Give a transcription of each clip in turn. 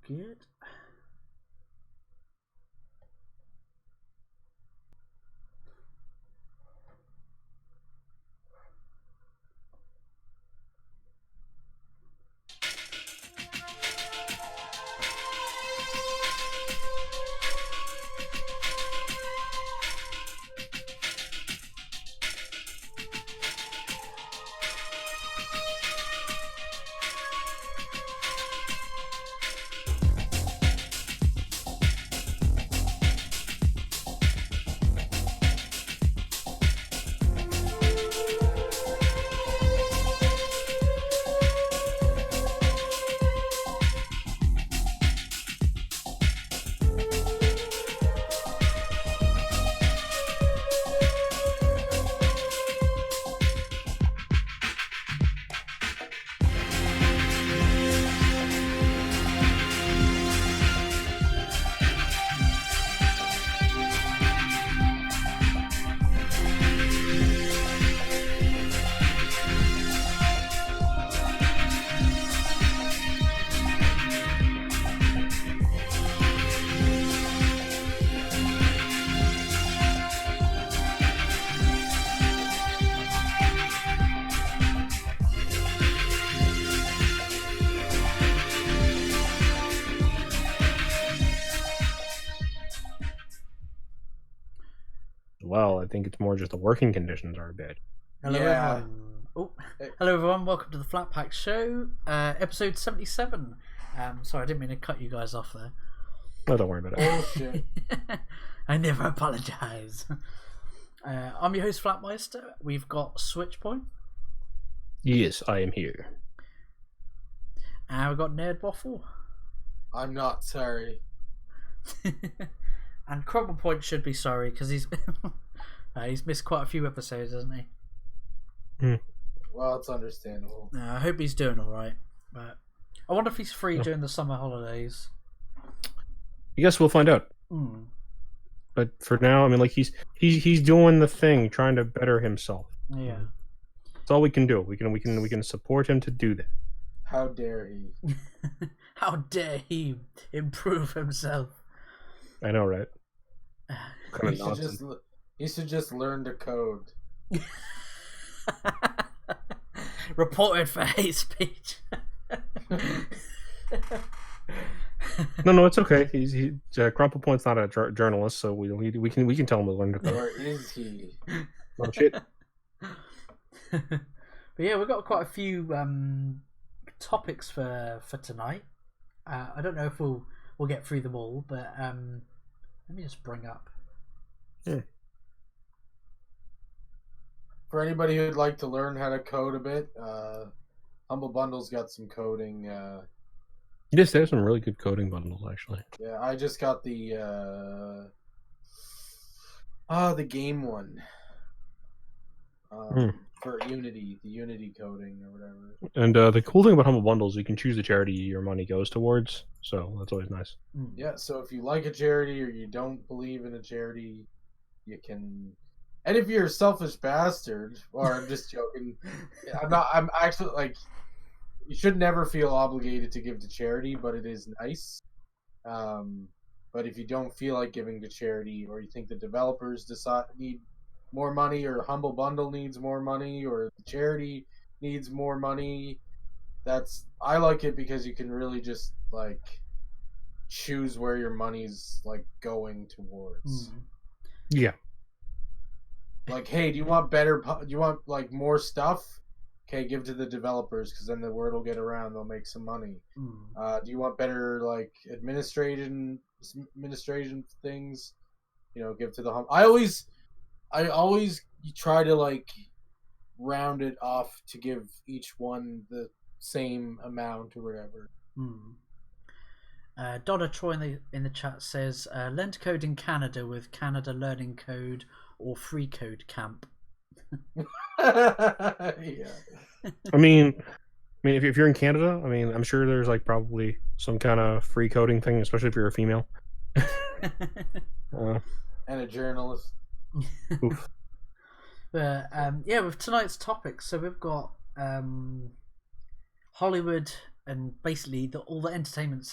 good. Well, I think it's more just the working conditions are a bit. Hello, everyone. Oh, hello, everyone. Welcome to the Flat Pack Show, episode 77. Sorry, I didn't mean to cut you guys off there. No, don't worry about it. Oh, shit. I never apologise. I'm your host, Flattmeister. We've got Switchpoint. Yes, I am here. And we've got Nerd Waffle. I'm not sorry. And Crumble Point should be sorry because he's missed quite a few episodes, hasn't he? Well, it's understandable. I hope he's doing all right. But I wonder if he's free during the summer holidays. I guess we'll find out. But for now, I mean, like he's doing the thing, trying to better himself. Yeah, that's all we can do. We can support him to do that. How dare he? How dare he improve himself? I know, right? He should just learn to code. Reported for hate speech. No, it's okay. He's Crumple Point's not a journalist, so we can tell him to learn to code. Or is he? Oh shit! But yeah, we've got quite a few topics for tonight. I don't know if we'll get through them all, but let me just bring up. For anybody who'd like to learn how to code a bit, Humble Bundle's got some coding. Yes, there's some really good coding bundles actually. Yeah, I just got the game one. For Unity, the Unity coding or whatever. And the cool thing about Humble Bundles, you can choose the charity your money goes towards, so that's always nice. Yeah, so if you like a charity or you don't believe in a charity, you can. And if you're a selfish bastard, or I'm just joking, I'm actually like, you should never feel obligated to give to charity, but it is nice. But if you don't feel like giving to charity, or you think the developers need more money, or Humble Bundle needs more money, or the charity needs more money, I like it because you can really just like choose where your money's like going towards. Yeah. Like, hey, do you want like more stuff? Okay, give to the developers because then the word will get around. They'll make some money. Do you want better like administration things? Give to the I always try to like round it off to give each one the same amount or whatever. Donna Troy in the chat says, "Learn to code in Canada with Canada Learning Code or Free Code Camp." Yeah. I mean, if you're in Canada, I mean, I'm sure there's like probably some kind of free coding thing, especially if you're a female. And a journalist. Oof. But yeah, with tonight's topic, so we've got Hollywood and basically all the entertainment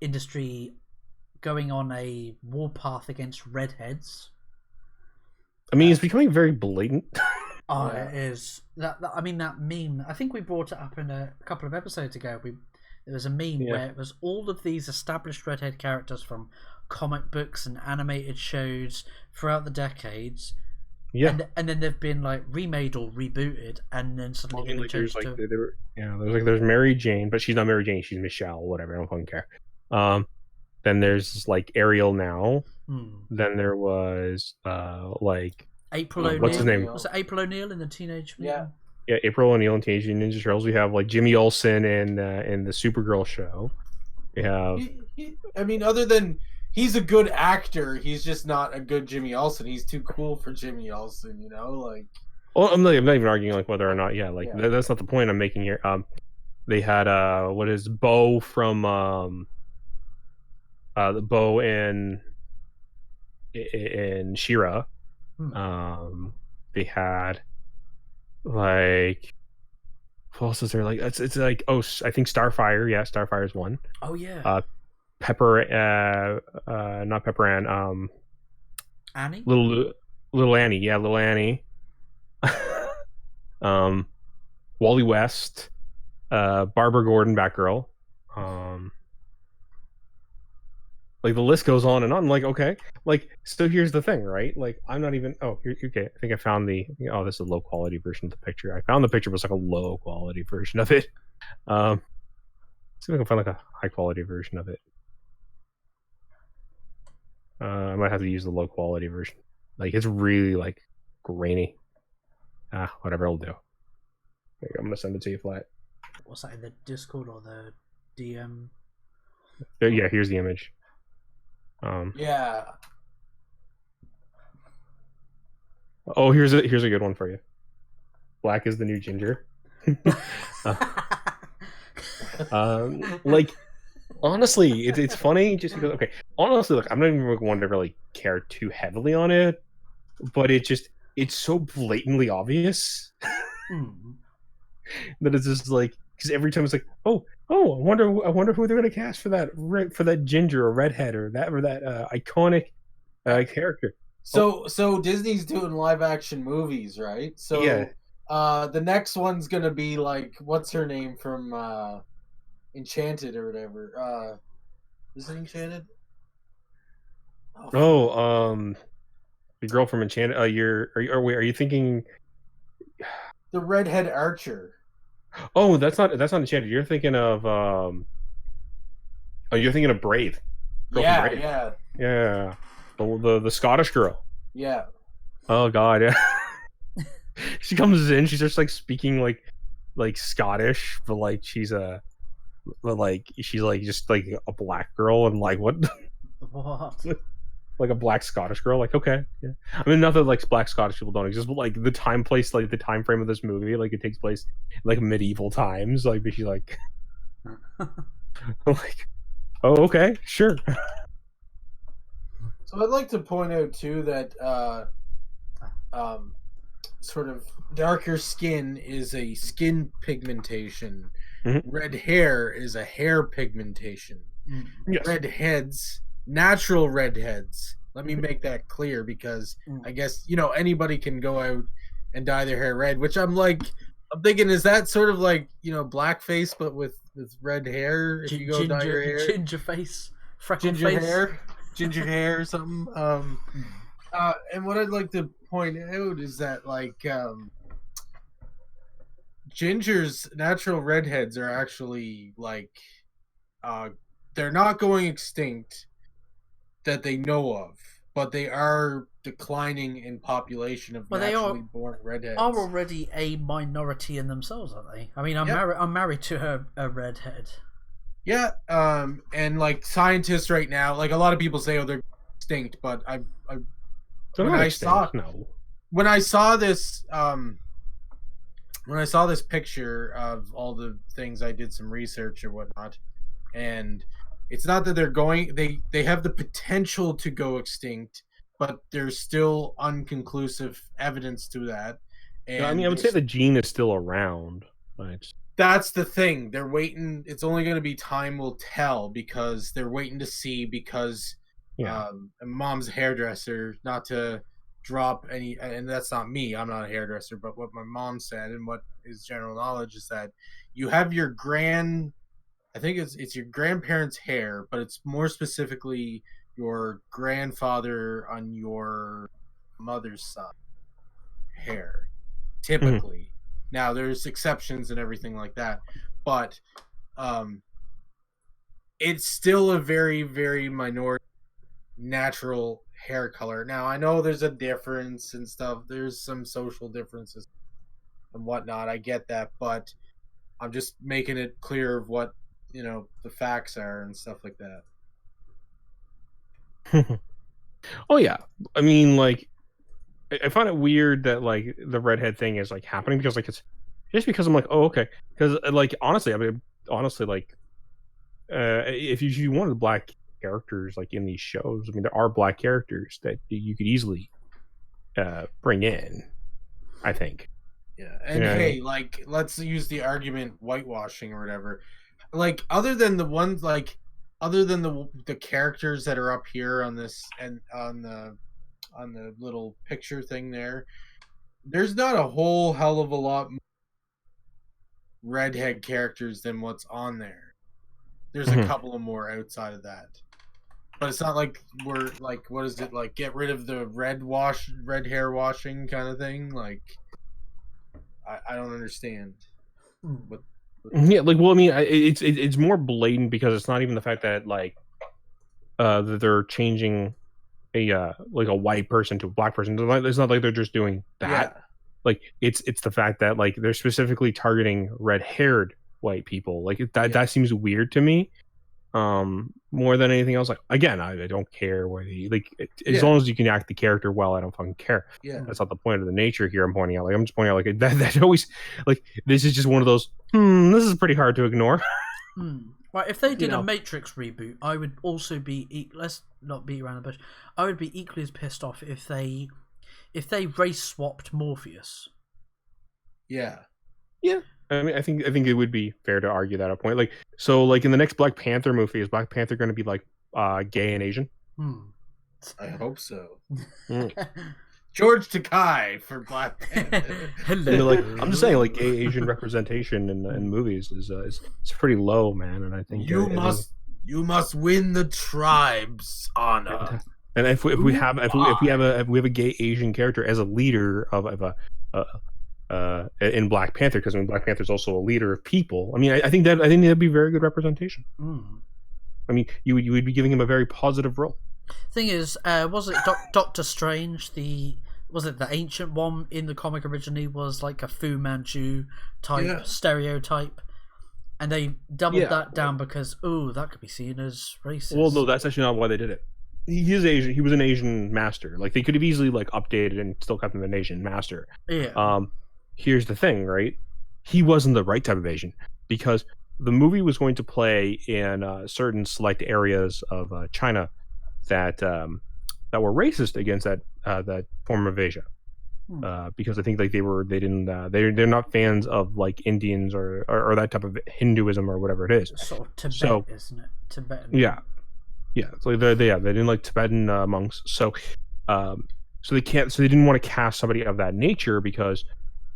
industry going on a warpath against redheads. I mean, it's becoming very blatant. Oh, yeah. It is. I mean, that meme, I think we brought it up in a couple of episodes ago. There was a meme where it was all of these established redhead characters from comic books and animated shows throughout the decades. Yeah. And then they've been like remade or rebooted, and then suddenly getting changed to... there's Mary Jane, but she's not Mary Jane, she's Michelle, whatever, I don't fucking care. Then there's like Ariel now. Then there was like April O'Neil. What's his name? Was it April O'Neil in the Teenage Mutant? Yeah, April O'Neil in Teenage Mutant Ninja Turtles. We have like Jimmy Olsen in the Supergirl show. We have. I mean, other than he's a good actor, he's just not a good Jimmy Olsen. He's too cool for Jimmy Olsen, you know, like. Well, I'm not even arguing like whether or not. Yeah, like that's not the point I'm making here. They had what is Bo from the Bo in She-Ra. They had like what else is there? Like it's like I think Starfire. Yeah, Starfire's one. Oh yeah. Pepper, not Pepper Ann. Annie. Little Annie. Yeah, little Annie. Wally West. Barbara Gordon, Batgirl. Like the list goes on and on. Like, okay, like so here's the thing, right? Like I'm not even. Oh, okay. I think I found the. Oh, this is a low quality version of the picture. I found the picture was like a low quality version of it. See if I can find like a high quality version of it. I might have to use the low quality version. Like it's really like grainy. Whatever it'll do. There you go. I'm gonna send it to you flat. What's that in the Discord or the DM? Yeah, here's the image. Yeah. Oh, here's a good one for you. Black is the new ginger. Like honestly, it's funny just because. Okay, honestly, look, I'm not even one to really care too heavily on it, but it's so blatantly obvious that it's just like because every time it's like, oh, I wonder who they're gonna cast for that ginger or redhead or that iconic character. So Disney's doing live action movies, right? So yeah. The next one's gonna be like what's her name from Enchanted or whatever. Is it Enchanted? The girl from Enchanted. Are you thinking the redhead archer? Oh, that's not Enchanted. You're thinking of you're thinking of Brave. Brave. Yeah. The Scottish girl. Yeah. Oh God, yeah. She comes in, she's just like speaking like Scottish, but like she's just like a black girl and like what? What? Like a black Scottish girl, like okay, yeah. I mean, not that like black Scottish people don't exist, but like the time frame of this movie, like it takes place in, like medieval times. Like she's like, like, oh okay, sure. So I'd like to point out too that sort of darker skin is a skin pigmentation. Mm-hmm. Red hair is a hair pigmentation. Mm-hmm. Yes. Redheads. Natural redheads. Let me make that clear because I guess anybody can go out and dye their hair red. Which I'm thinking, is that sort of like blackface but with red hair? If you go dye your hair, ginger face, ginger hair or something. And what I'd like to point out is that gingers, natural redheads are actually they're not going extinct. That they know of, but they are declining in population of naturally born redheads. Are already a minority in themselves, aren't they? I mean, I'm married to a redhead. Yeah, and scientists right now, a lot of people say, they're extinct, but when I saw this picture of all the things, I did some research or whatnot, and it's not that they're going. They have the potential to go extinct, but there's still unconclusive evidence to that. And I mean, I would say the gene is still around. Right? that's the thing. They're waiting. It's only going to be time will tell because they're waiting to see because mom's a hairdresser, not to drop any, and that's not me. I'm not a hairdresser, but what my mom said and what is general knowledge is that you have your I think it's your grandparents' hair, but it's more specifically your grandfather on your mother's side hair, typically. Now there's exceptions and everything like that, but it's still a very, very minority natural hair color. Now I know there's a difference and stuff. There's some social differences and whatnot. I get that, but I'm just making it clear of what the facts are and stuff like that. Oh yeah, I mean, like, I find it weird that like the redhead thing is like happening because like it's just because I'm like, oh okay, because like honestly, I mean like if you wanted black characters like in these shows, I mean there are black characters that you could easily bring in, I think. Yeah, and hey, like let's use the argument whitewashing or whatever. Like other than the characters that are up here on this and on the little picture thing there's not a whole hell of a lot more redhead characters than what's on there. There's a couple of more outside of that, but it's not like we're like, what is it, like get rid of the red hair washing kind of thing. Like I don't understand. But yeah, like, well, I mean, it's more blatant because it's not even the fact that like that they're changing a like a white person to a black person. It's not like they're just doing that. Yeah. Like it's the fact that like they're specifically targeting red-haired white people. Like that seems weird to me. More than anything else. Like again, I don't care whether as long as you can act the character well, I don't fucking care. Yeah, that's not the point of the nature here. I'm pointing out. Like I'm just pointing out like that always like this is just one of those. This is pretty hard to ignore. Well, if they did a Matrix reboot, I would also be. Let's not beat around the bush. I would be equally as pissed off if they race swapped Morpheus. Yeah. Yeah. I mean, I think it would be fair to argue that a point. Like, so, like in the next Black Panther movie, is Black Panther going to be like gay and Asian? I hope so. George Takei for Black Panther. Like, I'm just saying, like gay Asian representation in movies is it's pretty low, man. And I think you must win the tribe's honor. And if we have a gay Asian character as a leader of in Black Panther, because I mean Black Panther is also a leader of people. I mean, I think that'd be very good representation. I mean, you would be giving him a very positive role. Thing is, was it Doctor Strange? Was it the ancient one in the comic originally was like a Fu Manchu type stereotype, and they doubled that down because that could be seen as racist. Well, no, that's actually not why they did it. He is Asian. He was an Asian master. Like they could have easily like updated and still kept him an Asian master. Yeah. Here's the thing, right? He wasn't the right type of Asian because the movie was going to play in certain select areas of China that were racist against that form of Asia, because I think like they're not fans of like Indians or that type of Hinduism or whatever it is. Sort of Tibet, isn't it? Tibetan. Yeah. So they didn't like Tibetan monks. So they didn't want to cast somebody of that nature because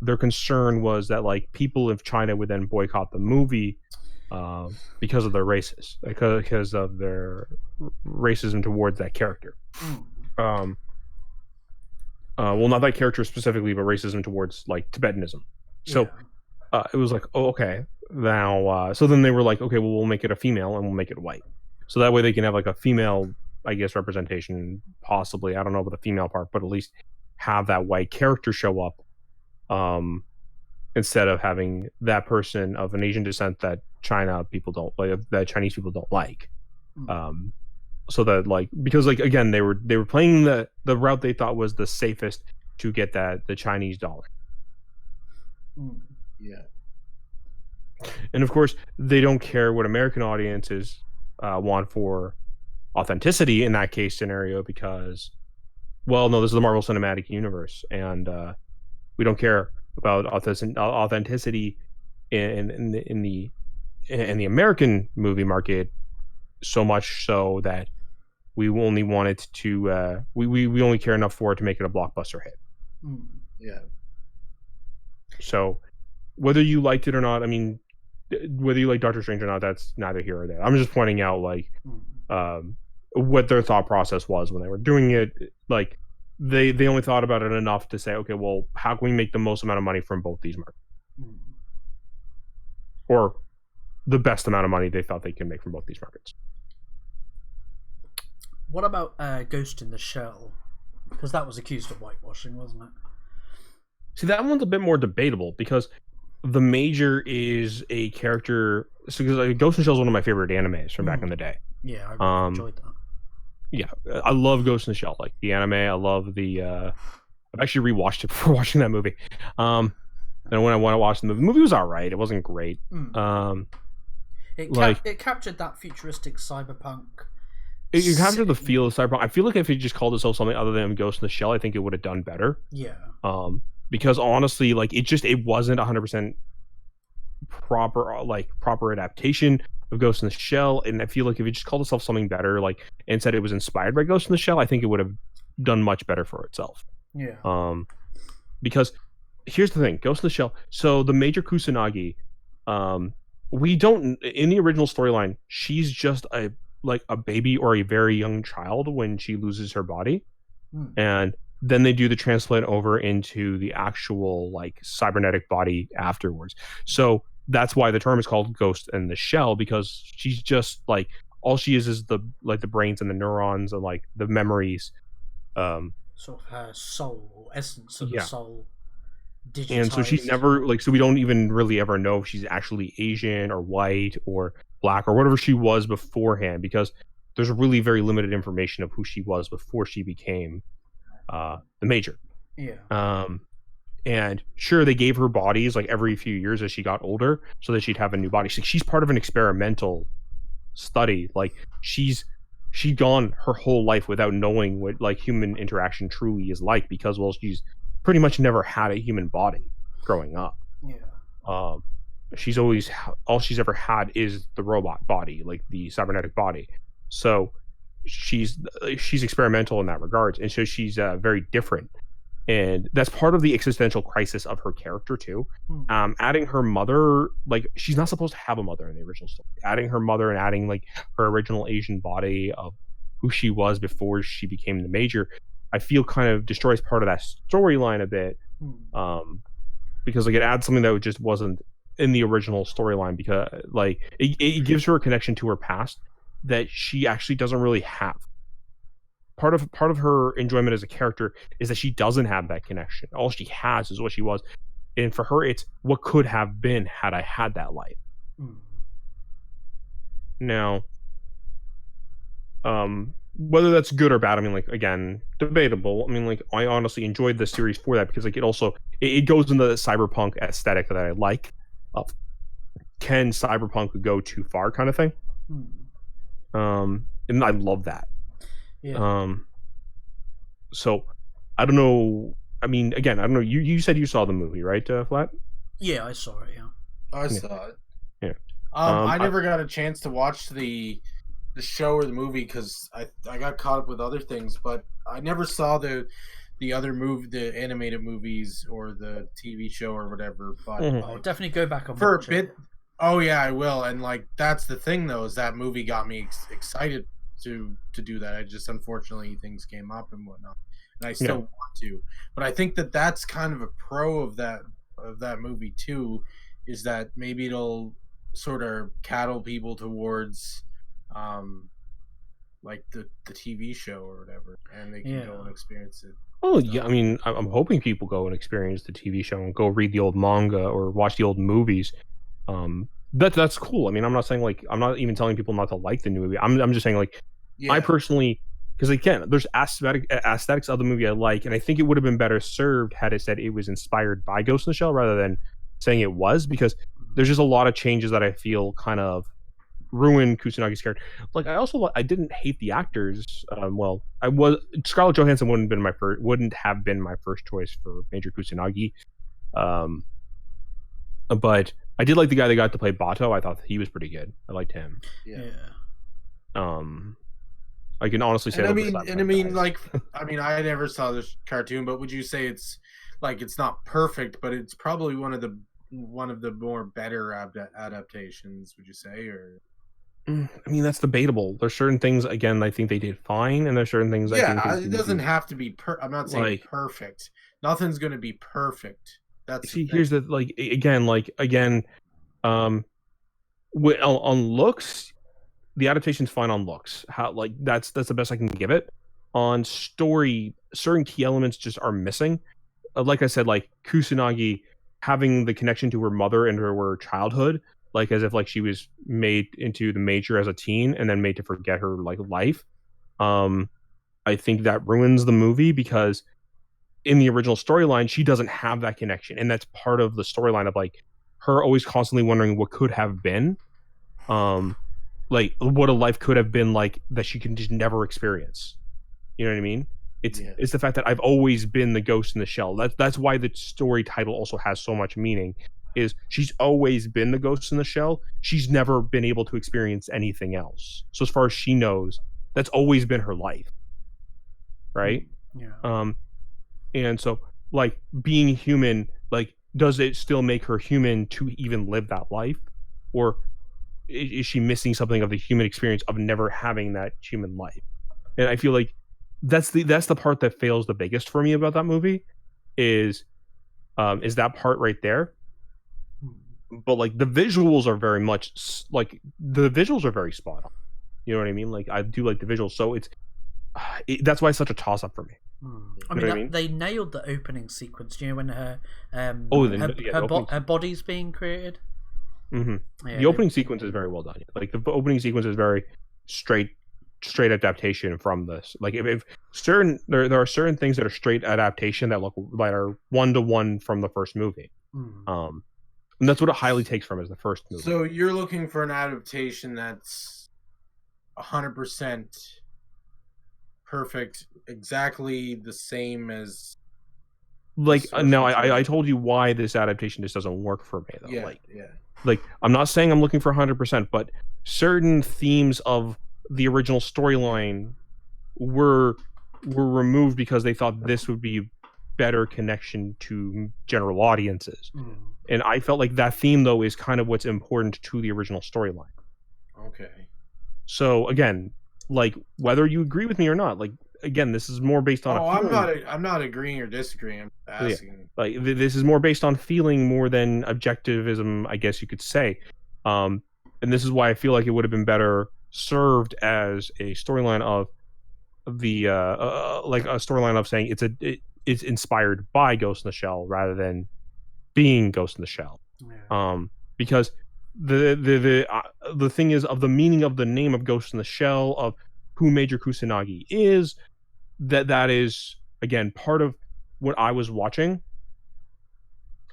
their concern was that like people of China would then boycott the movie because of their because of their racism towards that character. Well, not that character specifically, but racism towards like Tibetanism. So it was like, oh, okay. Now, so then they were like, okay, well, we'll make it a female and we'll make it white. So that way they can have like a female, I guess, representation, possibly. I don't know about the female part, but at least have that white character show up instead of having that person of an Asian descent that China people don't like, that Chinese people don't like. So that like, because like again they were playing the route they thought was the safest to get the Chinese dollar. Yeah. And of course they don't care what American audiences want for authenticity in that case scenario because, well, no, this is the Marvel Cinematic Universe and we don't care about authenticity in the American movie market, so much so that we only wanted to we only care enough for it to make it a blockbuster hit. Yeah. So whether you liked it or not, I mean, whether you like Doctor Strange or not, that's neither here or there. I'm just pointing out like what their thought process was when they were doing it. Like they only thought about it enough to say, okay, well, how can we make the most amount of money from both these markets, or the best amount of money they thought they can make from both these markets. What about Ghost in the Shell? Because that was accused of whitewashing, wasn't it? See, that one's a bit more debatable because the Major is a character. So, because Ghost in the Shell is one of my favorite animes from back in the day. Yeah, I really enjoyed that. Yeah, I love Ghost in the Shell, like the anime. I love the. I've actually rewatched it before watching that movie. And when I want to watch the movie was all right. It wasn't great. It captured that futuristic cyberpunk. It captured the feel of cyberpunk. I feel like if it just called itself something other than Ghost in the Shell, I think it would have done better. Yeah. Because honestly, like it wasn't 100% proper adaptation of Ghost in the Shell, and I feel like if it just called itself something better, like and said it was inspired by Ghost in the Shell, I think it would have done much better for itself. Yeah. Because here's the thing, Ghost in the Shell. So the Major Kusanagi, we don't in the original storyline, she's just a baby or a very young child when she loses her body, and then they do the transplant over into the actual like cybernetic body afterwards. So that's why the term is called Ghost in the Shell, because she's just like all she is the brains and the neurons and like the memories, sort of her soul or essence of the soul. And so she's never so we don't even really ever know if she's actually Asian or white or black or whatever she was beforehand, because there's really very limited information of who she was before she became the Major. Yeah. And sure, they gave her bodies like every few years as she got older so that she'd have a new body. So she's part of an experimental study. Like she'd gone her whole life without knowing what like human interaction truly is like, because well, she's pretty much never had a human body growing up. Yeah. She's always all she's ever had is the robot body, like the cybernetic body. So she's experimental in that regard, and so she's very different, and that's part of the existential crisis of her character too. Adding her mother, like she's not supposed to have a mother in the original story. Adding her mother and adding like her original Asian body of who she was before she became the Major, I feel kind of destroys part of that storyline a bit, because like it adds something that just wasn't in the original storyline, because like it gives her a connection to her past that she actually doesn't really have. Part of her enjoyment as a character is that she doesn't have that connection. All she has is what she was, and for her it's what could have been had I had that life. Now whether that's good or bad, I mean, like, again, debatable. I mean, like, I honestly enjoyed the series for that, because like it goes into the cyberpunk aesthetic that I like. Can cyberpunk go too far kind of thing? And I love that. Yeah. So I don't know. I mean, again, I don't know. You said you saw the movie, right, Flat? Yeah, I saw it. Yeah. I saw it. Yeah. I never got a chance to watch the show or the movie because I got caught up with other things, but I never saw the other movie, the animated movies or the TV show or whatever. But I'll definitely go back and for watch a bit. Oh yeah, I will. And like that's the thing though, is that movie got me excited to do that. I just unfortunately things came up and whatnot, and I still want to. But I think that that's kind of a pro of that movie too, is that maybe it'll sort of cattle people towards like the TV show or whatever, and they can go and experience it. Oh yeah, I mean, I'm hoping people go and experience the TV show and go read the old manga or watch the old movies. That's cool. I mean, I'm not saying like I'm not even telling people not to like the new movie. I'm just saying like I personally, because again, there's aesthetics of the movie I like, and I think it would have been better served had it said it was inspired by Ghost in the Shell rather than saying it was, because there's just a lot of changes that I feel kind of ruin Kusanagi's character. Like I didn't hate the actors. Well, Scarlett Johansson wouldn't have been my first choice for Major Kusanagi. But I did like the guy that got to play Bato. I thought he was pretty good. I liked him. Yeah. I can honestly say. I never saw this cartoon, but would you say it's not perfect, but it's probably one of the more better adaptations? Would you say, or? I mean, that's debatable. There's certain things, again, I think they did fine, and there's certain things. Yeah, I think it doesn't have to be. I'm not saying like, perfect. Nothing's going to be perfect. That's here's the on looks, the adaptation's fine on looks. How that's the best I can give it. On story, certain key elements just are missing. Like I said, like Kusanagi having the connection to her mother and her childhood, like as if like she was made into the major as a teen and then made to forget her life. I think that ruins the movie because in the original storyline she doesn't have that connection, and that's part of the storyline of like her always constantly wondering what could have been, like what a life could have been like that she can just never experience. You know what I mean? It's the fact that I've always been the ghost in the shell. That's why the story title also has so much meaning. Is she's always been the ghost in the shell. She's never been able to experience anything else. So as far as she knows, that's always been her life. Right? Yeah. And so like being human, like does it still make her human to even live that life? Or is she missing something of the human experience of never having that human life? And I feel like that's the part that fails the biggest for me about that movie is that part right there. But like the visuals are very much like the visuals are very spot on. You know what I mean? Like I do like the visuals, so that's why it's such a toss up for me. I mean, they nailed the opening sequence. Do you know when her her body's being created? Mm-hmm. Yeah, the opening sequence is very well done. Like the opening sequence is very straight adaptation from this. Like if certain there are certain things that are straight adaptation that are 1-to-1 from the first movie. And that's what it highly takes from is the first movie. So you're looking for an adaptation that's 100% perfect, exactly the same as. Like no, I told you why this adaptation just doesn't work for me though. Yeah. Like I'm not saying I'm looking for 100%, but certain themes of the original storyline were removed because they thought this would be a better connection to general audiences. And I felt like that theme though is kind of what's important to the original storyline. Okay. So again, like whether you agree with me or not, like again, this is more based on. I'm not agreeing or disagreeing. I'm asking. Yeah. Like this is more based on feeling more than objectivism, I guess you could say. And this is why I feel like it would have been better served as a storyline of the like a storyline of saying it's inspired by Ghost in the Shell rather than being Ghost in the Shell. Because the thing is of the meaning of the name of Ghost in the Shell, of who Major Kusanagi is, that is again part of what I was watching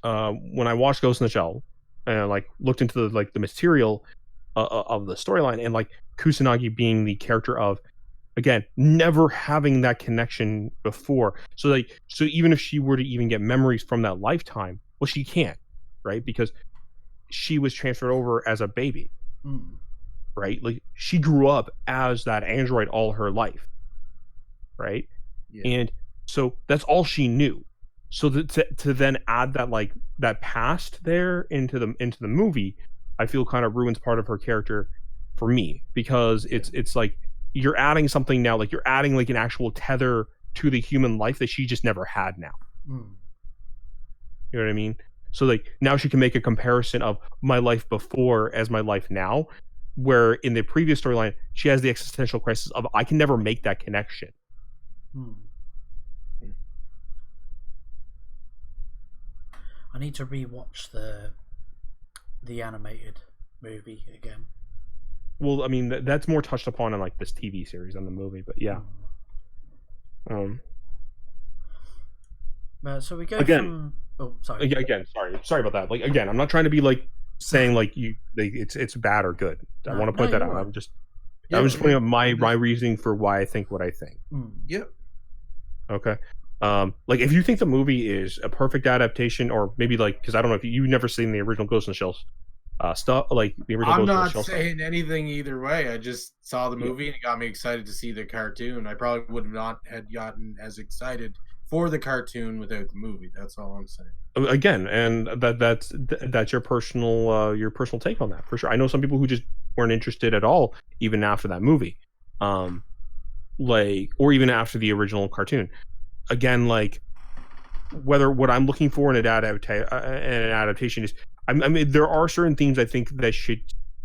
when I watched Ghost in the Shell and like looked into the material of the storyline, and like Kusanagi being the character of, again, never having that connection before. So even if she were to even get memories from that lifetime, well, she can't, right? Because she was transferred over as a baby, right? Like she grew up as that android all her life, right? Yeah. And so that's all she knew. So to then add that past there into the movie, I feel kind of ruins part of her character for me, because it's like you're adding something now, like you're adding like an actual tether to the human life that she just never had now. You know what I mean? So like now she can make a comparison of my life before as my life now, where in the previous storyline she has the existential crisis of I can never make that connection. I need to rewatch the animated movie again. Well, I mean that's more touched upon in like this TV series than the movie, but yeah. So we go again. from. Oh, sorry. Again, sorry about that. Like again, I'm not trying to be like saying like it's bad or good. I want to point that out. I'm just pointing out my reasoning for why I think what I think. Yep. Okay. Like if you think the movie is a perfect adaptation, or maybe like, because I don't know if you've never seen the original Ghost in the Shell stuff, like the original I'm Ghost in the not Shell stuff. saying anything either way. I just saw the movie and it got me excited to see the cartoon. I probably would have not had gotten as excited for the cartoon without the movie. That's all I'm saying. Again, and that's your personal take on that, for sure. I know some people who just weren't interested at all even after that movie, like, or even after the original cartoon. Again, like, whether what I'm looking for in an adaptation is, I mean, there are certain themes I think that should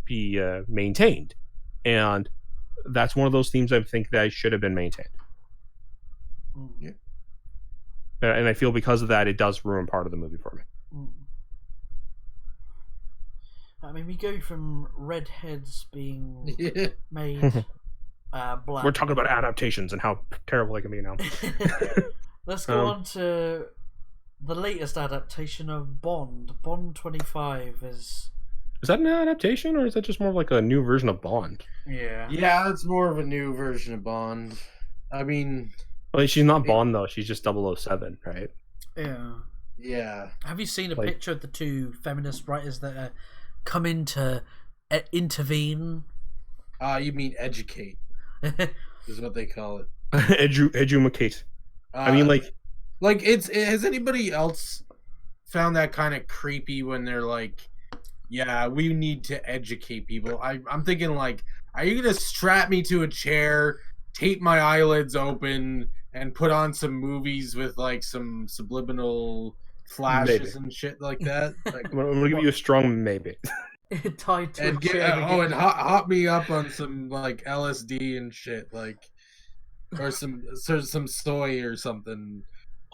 be maintained, and that's one of those themes I think that should have been maintained. Yeah. And I feel because of that, it does ruin part of the movie for me. I mean, we go from redheads being made black. We're talking about adaptations and how terrible they can be now. Let's go on to the latest adaptation of Bond. Bond 25 is... Is that an adaptation, or is that just more like a new version of Bond? Yeah. Yeah, it's more of a new version of Bond. I mean... Well, she's not Bond, though. She's just 007, right? Yeah. Yeah. Have you seen a picture of the two feminist writers that come in to intervene? You mean educate, is what they call it. Edumacate. I mean, like has anybody else found that kind of creepy when they're like, yeah, we need to educate people? I'm thinking, like, are you gonna strap me to a chair, tape my eyelids open, and put on some movies with like some subliminal flashes and shit like that? Like, I'm gonna give you a strong maybe. Tied to and and hot me up on some like LSD and shit, like, or some soy or something.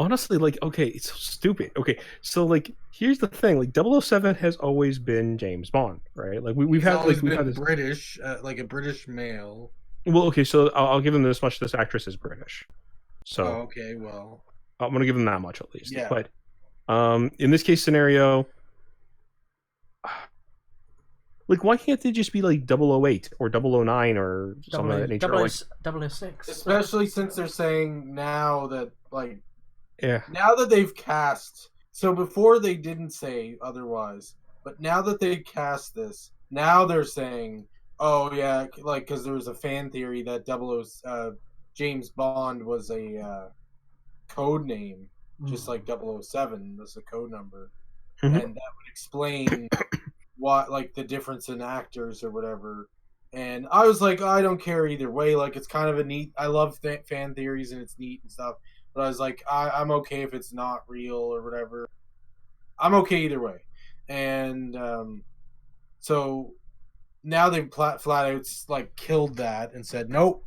Honestly, like, okay, it's so stupid. Okay, so like, here's the thing: like, 007 has always been James Bond, right? Like, we've had this British, like a British male. Well, okay, so I'll give them this much: this actress is British. So okay, well, I'm gonna give them that much at least. Yeah. But in this case scenario, like, why can't they just be like 008 or 009 or something of that nature? Like 006. Especially since they're saying now that, like, yeah, now that they've cast. So before they didn't say otherwise, but now that they cast this, now they're saying, oh yeah, like, because there was a fan theory that James Bond was a code name, just like 007 was a code number, and that would explain what, like, the difference in actors or whatever. And I was like, I don't care either way. Like, it's kind of a neat. I love fan theories and it's neat and stuff. But I was like, I'm okay if it's not real or whatever. I'm okay either way. And so now they've flat out like killed that and said nope,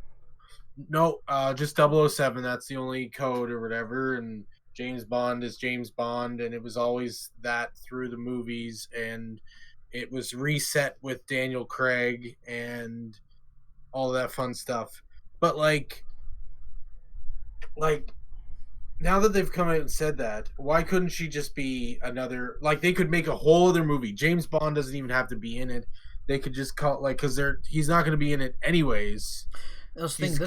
just 007. That's the only code or whatever. And James Bond is James Bond, and it was always that through the movies. And it was reset with Daniel Craig and all that fun stuff. But like now that they've come out and said that, why couldn't she just be another? Like, they could make a whole other movie. James Bond doesn't even have to be in it. They could just call, like, because he's not going to be in it anyways. This is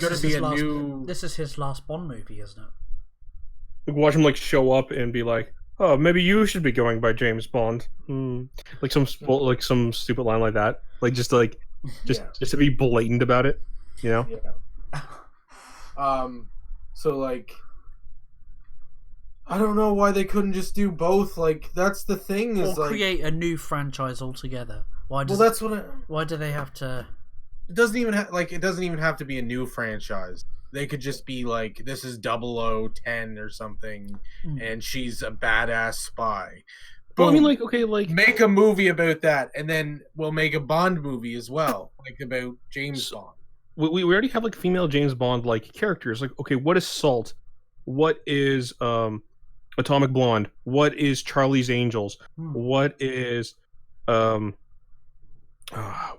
his last Bond movie, isn't it? Watch him like show up and be like, "Oh, maybe you should be going by James Bond." Like some stupid line like that. Like just to be blatant about it, you know? Yeah. So like, I don't know why they couldn't just do both. Like, that's the thing, is or like, create a new franchise altogether. Why do they have to? It doesn't even have to be a new franchise. They could just be like, this is 0010 or something, and she's a badass spy. Well, I mean, like, okay, like, make a movie about that, and then we'll make a Bond movie as well, like about James Bond. We already have like female James Bond like characters. Like, okay, what is Salt? What is Atomic Blonde? What is Charlie's Angels? What is what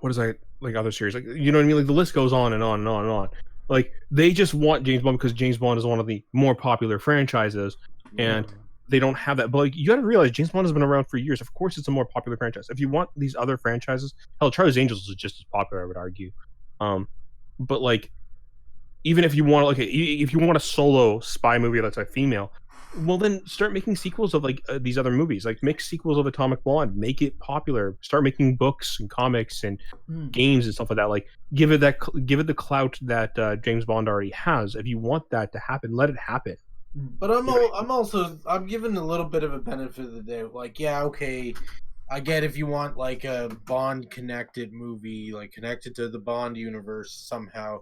is that, like, other series? Like, you know what I mean? Like, the list goes on and on and on and on. Like, they just want James Bond because James Bond is one of the more popular franchises, and they don't have that. But like, you got to realize James Bond has been around for years. Of course, it's a more popular franchise. If you want these other franchises, hell, Charlie's Angels is just as popular, I would argue. But like, even if you want, like, if you want a solo spy movie that's a female, well, then start making sequels of like these other movies. Like, make sequels of Atomic Blonde, make it popular. Start making books and comics and games and stuff like that. Like, give it the clout that James Bond already has. If you want that to happen, let it happen. But I'm giving a little bit of a benefit of the doubt. Like, yeah, okay, I get if you want like a Bond connected movie, like connected to the Bond universe somehow.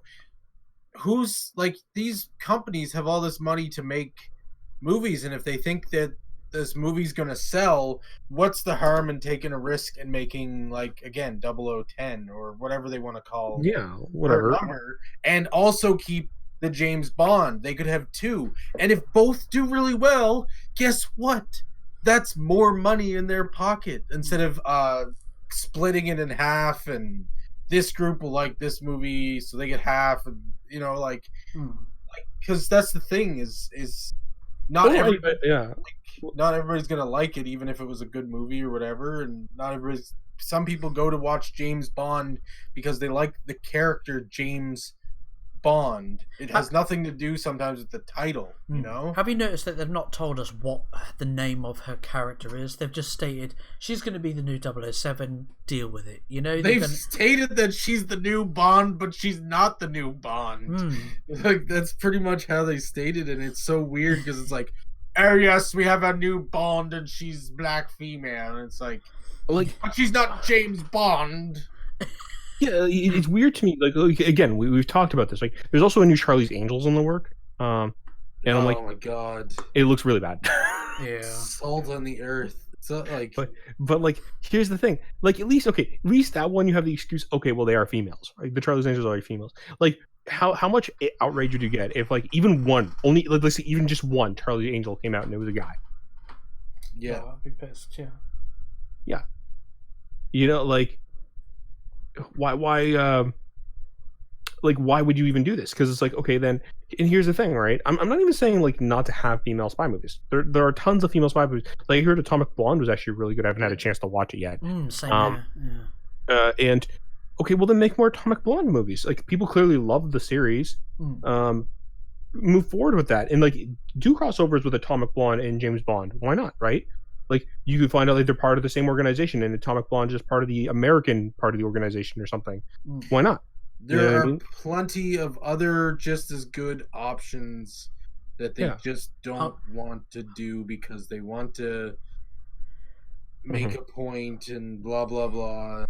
Who's like, these companies have all this money to make movies, and if they think that this movie's gonna sell, what's the harm in taking a risk and making, like, again, 0010 or whatever they want to call whatever number, and also keep the James Bond. They could have two, and if both do really well, guess what? That's more money in their pocket instead of splitting it in half, and this group will like this movie, so they get half, and like because that's the thing is not not everybody's gonna like it, even if it was a good movie or whatever, and some people go to watch James Bond because they like the character James Bond. It has nothing to do sometimes with the title, Have you noticed that they've not told us what the name of her character is? They've just stated she's going to be the new 007. Deal with it. They've stated that she's the new Bond, but she's not the new Bond. Like, that's pretty much how they stated it. And it's so weird because it's like, oh yes, we have a new Bond and she's black female. And it's like, but she's not James Bond. Yeah, it's weird to me. Like again, we've talked about this. Like, there's also a new Charlie's Angels in the work. And I'm like, oh my god, it looks really bad. Yeah, salt on the earth. So like, but like, here's the thing. Like, at least that one you have the excuse. Okay, well, they are females. Like, the Charlie's Angels are females. Like, how much outrage would you get if, like, even one, only, like, let's say even just one Charlie's Angel came out and it was a guy? Yeah, I'd be pissed. Yeah. Like, why would you even do this? Because it's like, okay, then, and here's the thing, right? I'm not even saying, like, not to have female spy movies. There are tons of female spy movies. Like, I heard Atomic Blonde was actually really good. I haven't had a chance to watch it yet. Same here. And okay, well, then make more Atomic Blonde movies. Like, people clearly love the series. Move forward with that, and like, do crossovers with Atomic Blonde and James Bond. Why not, right? Like, you could find out that they're part of the same organization, and Atomic Blonde is just part of the American part of the organization or something. Why not? There are plenty of other just as good options that they just don't want to do because they want to make a point and blah blah blah.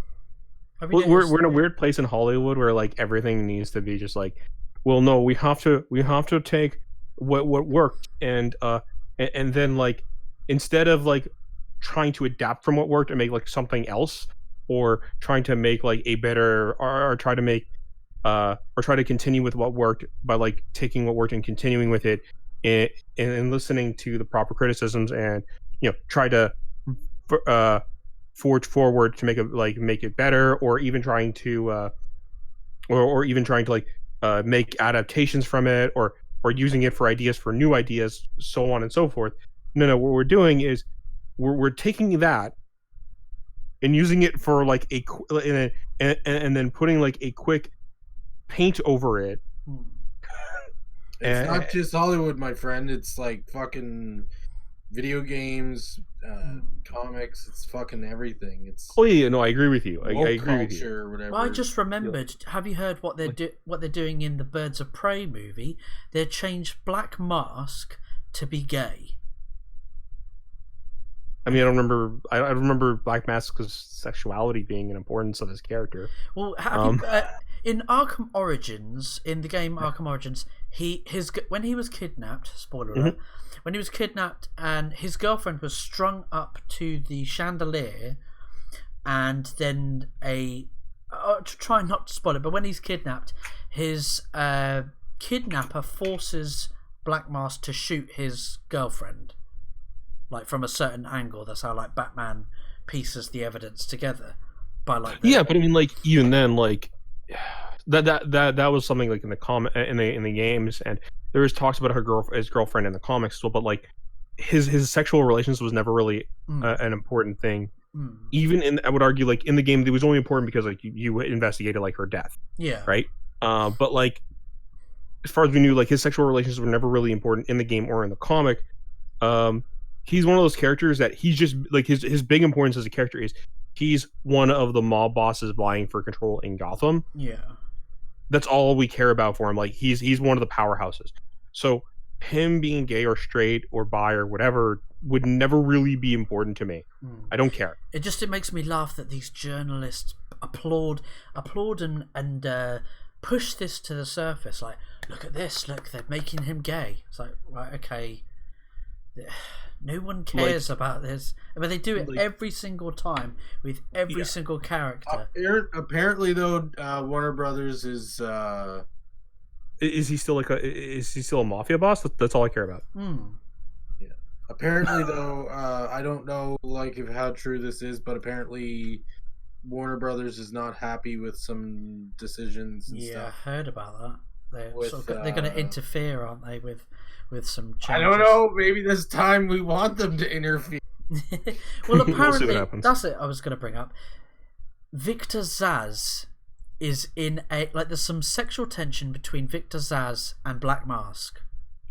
Well, we're in a weird place in Hollywood where, like, everything needs to be just like, well, no, we have to take what worked and then, like, instead of, like, trying to adapt from what worked and make, like, something else, or trying to make, like, a better, or try to make or try to continue with what worked by, like, taking what worked and continuing with it, and listening to the proper criticisms, and try to forge forward to make it better, or even trying to make adaptations from it, or using it for ideas for new ideas, so on and so forth. No, what we're doing is we're taking that and using it for, like, and then putting, like, a quick paint over it. It's not just Hollywood, my friend. It's like fucking video games, comics. It's fucking everything. It's no, I agree with you. I agree with you. Or whatever. Well, I just remembered. Have you heard what they're doing in the Birds of Prey movie? They changed Black Mask to be gay. I mean, I remember Black Mask's sexuality being an importance of his character. Well, in Arkham Origins, in the game Arkham Origins, when he was kidnapped, spoiler alert, when he was kidnapped and his girlfriend was strung up to the chandelier, and then try not to spoil it, but when he's kidnapped, his kidnapper forces Black Mask to shoot his girlfriend, like, from a certain angle. That's how, like, Batman pieces the evidence together by, like, but I mean, like, even then, like, that was something, like, in the games, and there was talks about his girlfriend in the comics as well, but, like, his sexual relations was never really an important thing. Even I would argue, like, in the game, it was only important because, like, you investigated, like, her death. Yeah. Right. But, like, as far as we knew, like his sexual relations were never really important in the game or in the comic. He's one of those characters that he's just like his big importance as a character is he's one of the mob bosses vying for control in Gotham. Yeah. That's all we care about for him. Like he's one of the powerhouses. So him being gay or straight or bi or whatever would never really be important to me. I don't care. It makes me laugh that these journalists applaud and push this to the surface. Like, look at this. Look, they're making him gay. It's like, right, okay. No one cares about this, but they do it every single time with every single character. Apparently, though, Warner Brothers is he still a mafia boss? That's all I care about. Yeah. Apparently, though, I don't know how true this is, but apparently Warner Brothers is not happy with some decisions. And stuff. I heard about that. They're going to interfere, aren't they, with some changes? I don't know. Maybe this time we want them to interfere. Well, apparently, that's it I was going to bring up. Victor Zsasz is in there's some sexual tension between Victor Zsasz and Black Mask.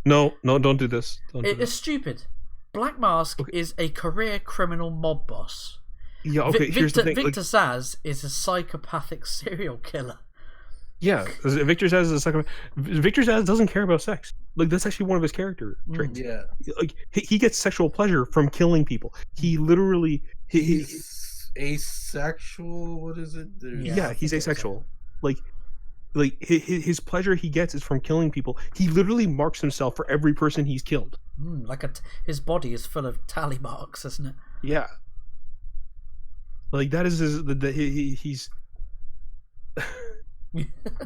No, don't do this. It's stupid. Black Mask is a career criminal mob boss. Yeah, okay, here's the thing. Victor Zsasz is a psychopathic serial killer. Yeah, Victor Zsasz doesn't care about sex. Like, that's actually one of his character traits. Yeah. Like, he gets sexual pleasure from killing people. He literally... He's asexual? What is it? Yeah, he's asexual. Like his pleasure he gets is from killing people. He literally marks himself for every person he's killed. His body is full of tally marks, isn't it? Yeah. Like, that is he's...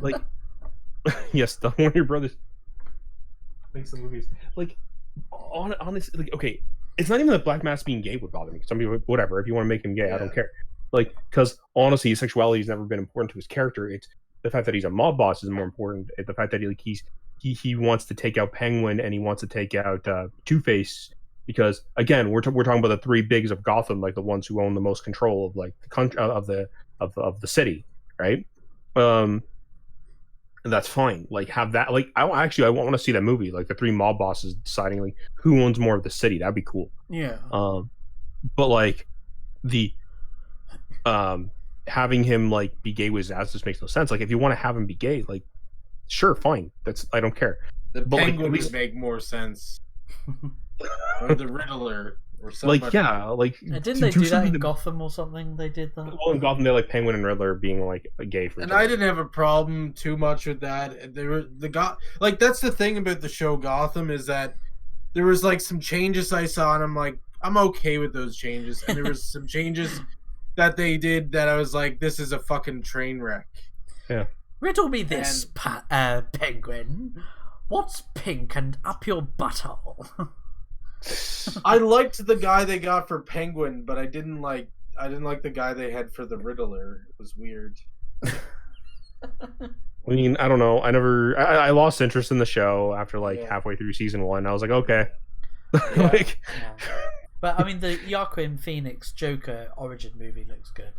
like, yes, the Warner Brothers makes the movies. Like, honestly, like, okay, it's not even that Black Mask being gay would bother me. Some people, whatever, if you want to make him gay, I don't care. Like, because honestly, his sexuality has never been important to his character. It's the fact that he's a mob boss is more important. The fact that he wants to take out Penguin and he wants to take out Two-Face, because again, we're talking about the three bigs of Gotham, like the ones who own the most control of like the country of the city, right? That's fine. Like, have that. Like, I want to see that movie. Like, the three mob bosses deciding like who owns more of the city. That'd be cool. Yeah. But like the having him like be gay with Zsasz just makes no sense. Like, if you want to have him be gay, like, sure, fine. I don't care. The Penguin would make more sense. Or the Riddler. Or something. Like, yeah, like... Didn't they do that in Gotham or something? They did that? Well, in Gotham, they like Penguin and Riddler being, like, gay for each other. I didn't have a problem too much with that. Like, that's the thing about the show Gotham, is that there was, like, some changes I saw, and I'm like, I'm okay with those changes. And there was some changes that they did that I was like, this is a fucking train wreck. Yeah. Riddle me this, Penguin. What's pink and up your butthole? I liked the guy they got for Penguin, but I didn't like the guy they had for the Riddler. It was weird. I mean, I don't know. I lost interest in the show after halfway through season 1. I was like, okay. Yeah. But I mean, the Joaquin Phoenix Joker origin movie looks good.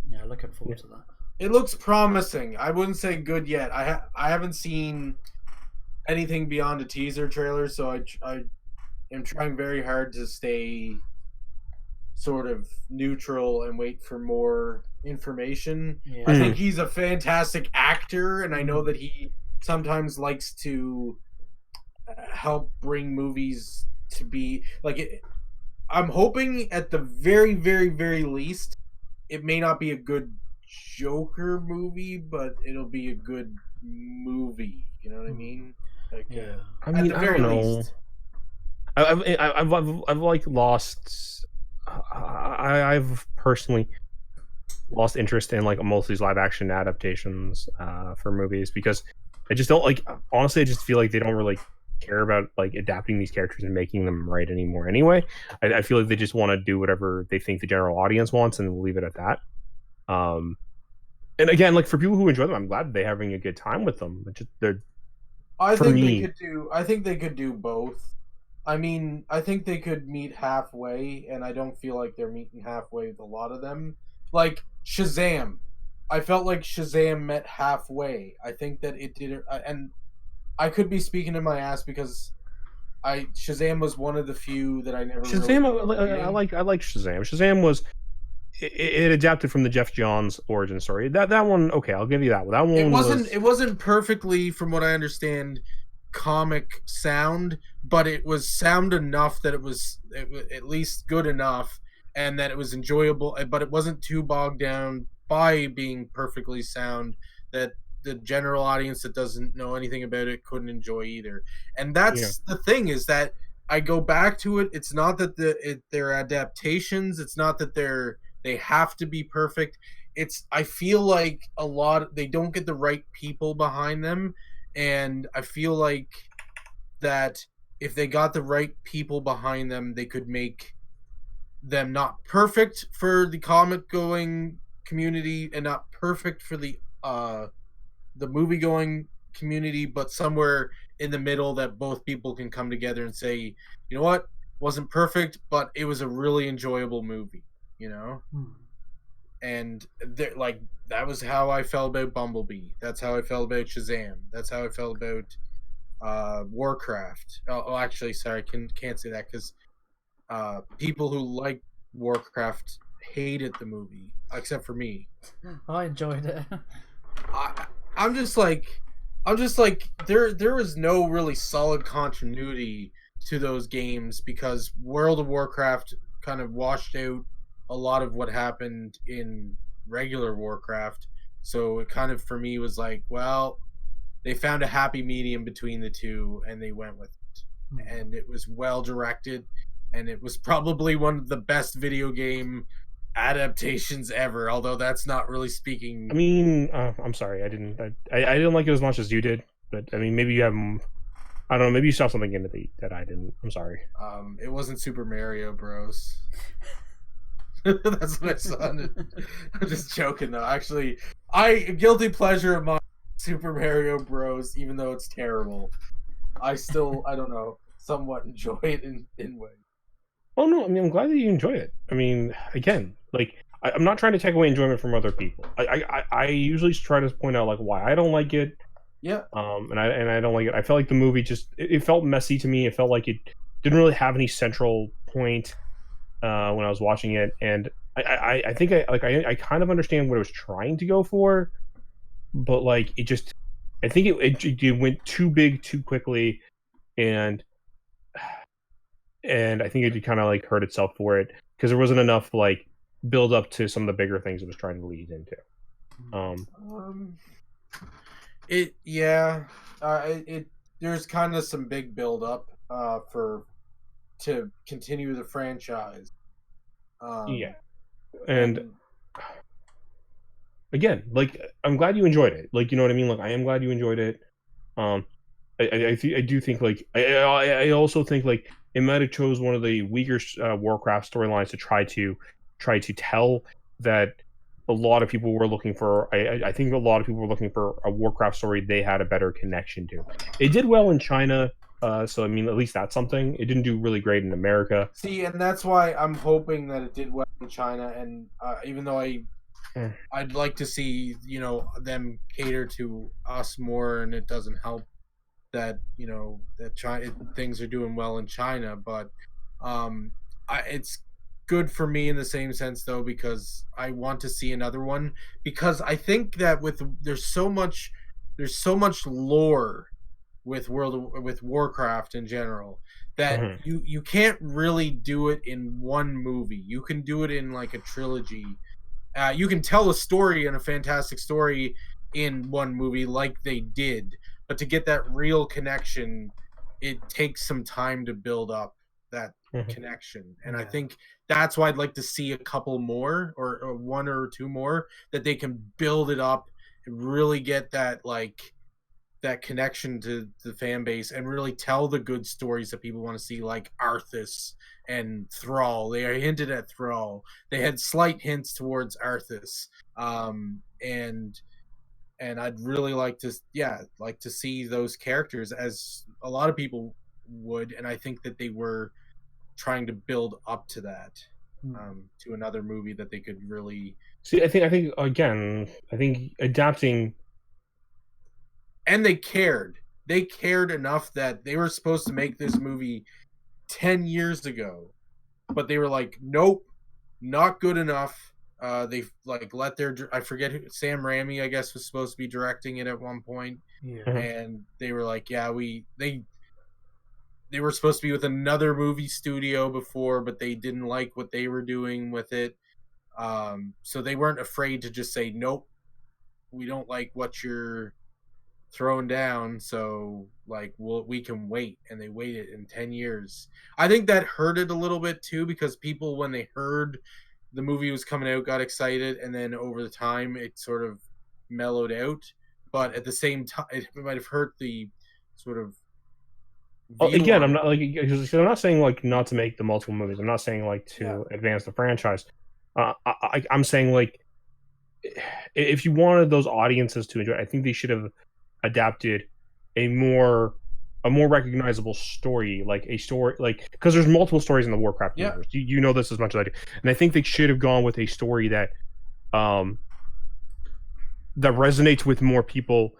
Yeah, looking forward to that. It looks promising. I wouldn't say good yet. I haven't seen anything beyond a teaser trailer, so I am trying very hard to stay sort of neutral and wait for more information. Yeah. I think he's a fantastic actor, and I know that he sometimes likes to help bring movies to be like. I'm hoping at the very, very, very least, it may not be a good Joker movie, but it'll be a good movie. You know what I mean? Like, yeah. I mean, at the very least. I've like lost. I've personally lost interest in like most of these live action adaptations for movies, because I just don't like. Honestly, I just feel like they don't really care about like adapting these characters and making them right anymore. Anyway, I feel like they just want to do whatever they think the general audience wants, and we'll leave it at that. And again, like, for people who enjoy them, I'm glad they're having a good time with them. I think they could do both. I mean, I think they could meet halfway, and I don't feel like they're meeting halfway with a lot of them. Like Shazam, I felt like Shazam met halfway. I think that it did, and I could be speaking in my ass because Shazam was one of the few that I never Shazam, really I like Shazam. Shazam was it adapted from the Jeff Johns origin story. That one, okay, I'll give you that one. That one it wasn't perfectly, from what I understand, comic sound, but it was sound enough that it was at least good enough, and that it was enjoyable. But it wasn't too bogged down by being perfectly sound that the general audience that doesn't know anything about it couldn't enjoy either. And that's the thing, is that I go back to it. It's not that they're adaptations. It's not that they have to be perfect. It's, I feel like a lot, they don't get the right people behind them, and I feel like that if they got the right people behind them, they could make them not perfect for the comic going community and not perfect for the movie going community, but somewhere in the middle that both people can come together and say, you know what, wasn't perfect, but it was a really enjoyable movie, you know. And like, that was how I felt about Bumblebee. That's how I felt about Shazam. That's how I felt about Warcraft. Oh, actually, sorry, can't say that because people who like Warcraft hated the movie, except for me. I enjoyed it. I'm just like there is no really solid continuity to those games because World of Warcraft kind of washed out a lot of what happened in regular Warcraft. So it kind of, for me, was like, well, they found a happy medium between the two and they went with it. And it was well directed, and it was probably one of the best video game adaptations ever, although that's not really speaking. I mean, I'm sorry, I didn't like it as much as you did, but I mean, maybe you have, I don't know, maybe you saw something in it that I didn't. I'm sorry. It wasn't Super Mario Bros. That's what I saw. I'm just joking though. Actually, guilty pleasure of mine, Super Mario Bros. Even though it's terrible, I still, I don't know, somewhat enjoy it in way. Oh no, I mean, I'm glad that you enjoy it. I mean, again, like, I'm not trying to take away enjoyment from other people. I usually try to point out like why I don't like it. Yeah. And I don't like it. I felt like the movie just it felt messy to me. It felt like it didn't really have any central point when I was watching it, and I think I kind of understand what it was trying to go for, but like it just, I think it went too big too quickly, and I think it kind of like hurt itself for it because there wasn't enough like build up to some of the bigger things it was trying to lead into. There's kind of some big build up to continue the franchise. And again, like, I'm glad you enjoyed it. Like, you know what I mean? Like, I am glad you enjoyed it. I do think like I also think like it might have chose one of the weaker Warcraft storylines to try to tell that a lot of people were looking for. I think a lot of people were looking for a Warcraft story they had a better connection to. It did well in China, so I mean, at least that's something. It didn't do really great in America. See, and that's why I'm hoping that it did well in China. And even though I'd like to see, you know, them cater to us more, and it doesn't help that, you know, that things are doing well in China, but it's good for me in the same sense though, because I want to see another one, because I think that there's so much lore with Warcraft in general that you can't really do it in one movie. You can do it in like a trilogy. You can tell a story and a fantastic story in one movie like they did, but to get that real connection, it takes some time to build up that connection. And I think that's why I'd like to see a couple more, or one or two more, that they can build it up and really get that, like, that connection to the fan base and really tell the good stories that people want to see, like Arthas and Thrall. They hinted at Thrall. They had slight hints towards Arthas. And I'd really like to see those characters, as a lot of people would, and I think that they were trying to build up to that, to another movie that they could really see. I think again, adapting, and they cared. they cared enough that they were supposed to make this movie 10 years ago, but they were like, nope, not good enough. They like let their, I forget who, Sam Raimi, I guess, was supposed to be directing it at one point. Yeah. And they were like, yeah, they were supposed to be with another movie studio before, but they didn't like what they were doing with it. So they weren't afraid to just say, nope, we don't like what you're throwing down, so like we can wait. And they waited in 10 years. I think that hurt it a little bit too, because people, when they heard the movie was coming out, got excited, and then over the time it sort of mellowed out. But at the same time, it might have hurt the sort of again, I'm not like, I'm not saying like not to make the multiple movies. I'm not saying like to advance the franchise. I'm saying like, if you wanted those audiences to enjoy, I think they should have adapted a more recognizable story, like a story, like, because there's multiple stories in the Warcraft universe. You know this as much as I do, and I think they should have gone with a story that that resonates with more people,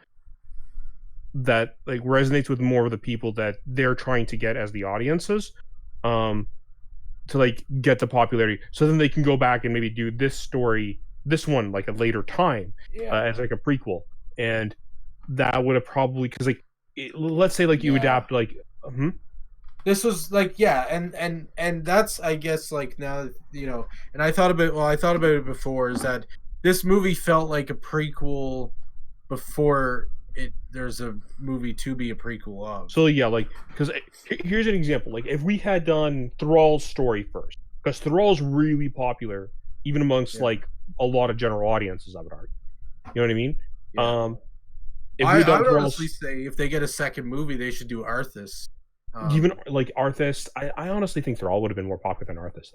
that like resonates with more of the people that they're trying to get as the audiences, to like get the popularity, so then they can go back and maybe do this story, this one, like a later time, as like a prequel. And that would have probably, because like let's say like you adapt like this was like and that's, I guess, like, now, you know, and I thought about it before, is that this movie felt like a prequel before there's a movie to be a prequel of. So yeah, like, because here's an example, like if we had done Thrall's story first, because Thrall's really popular even amongst like a lot of general audiences, I would argue. You know what I mean? I would honestly say if they get a second movie, they should do Arthas. Even like Arthas, I honestly think Thrall would have been more popular than Arthas.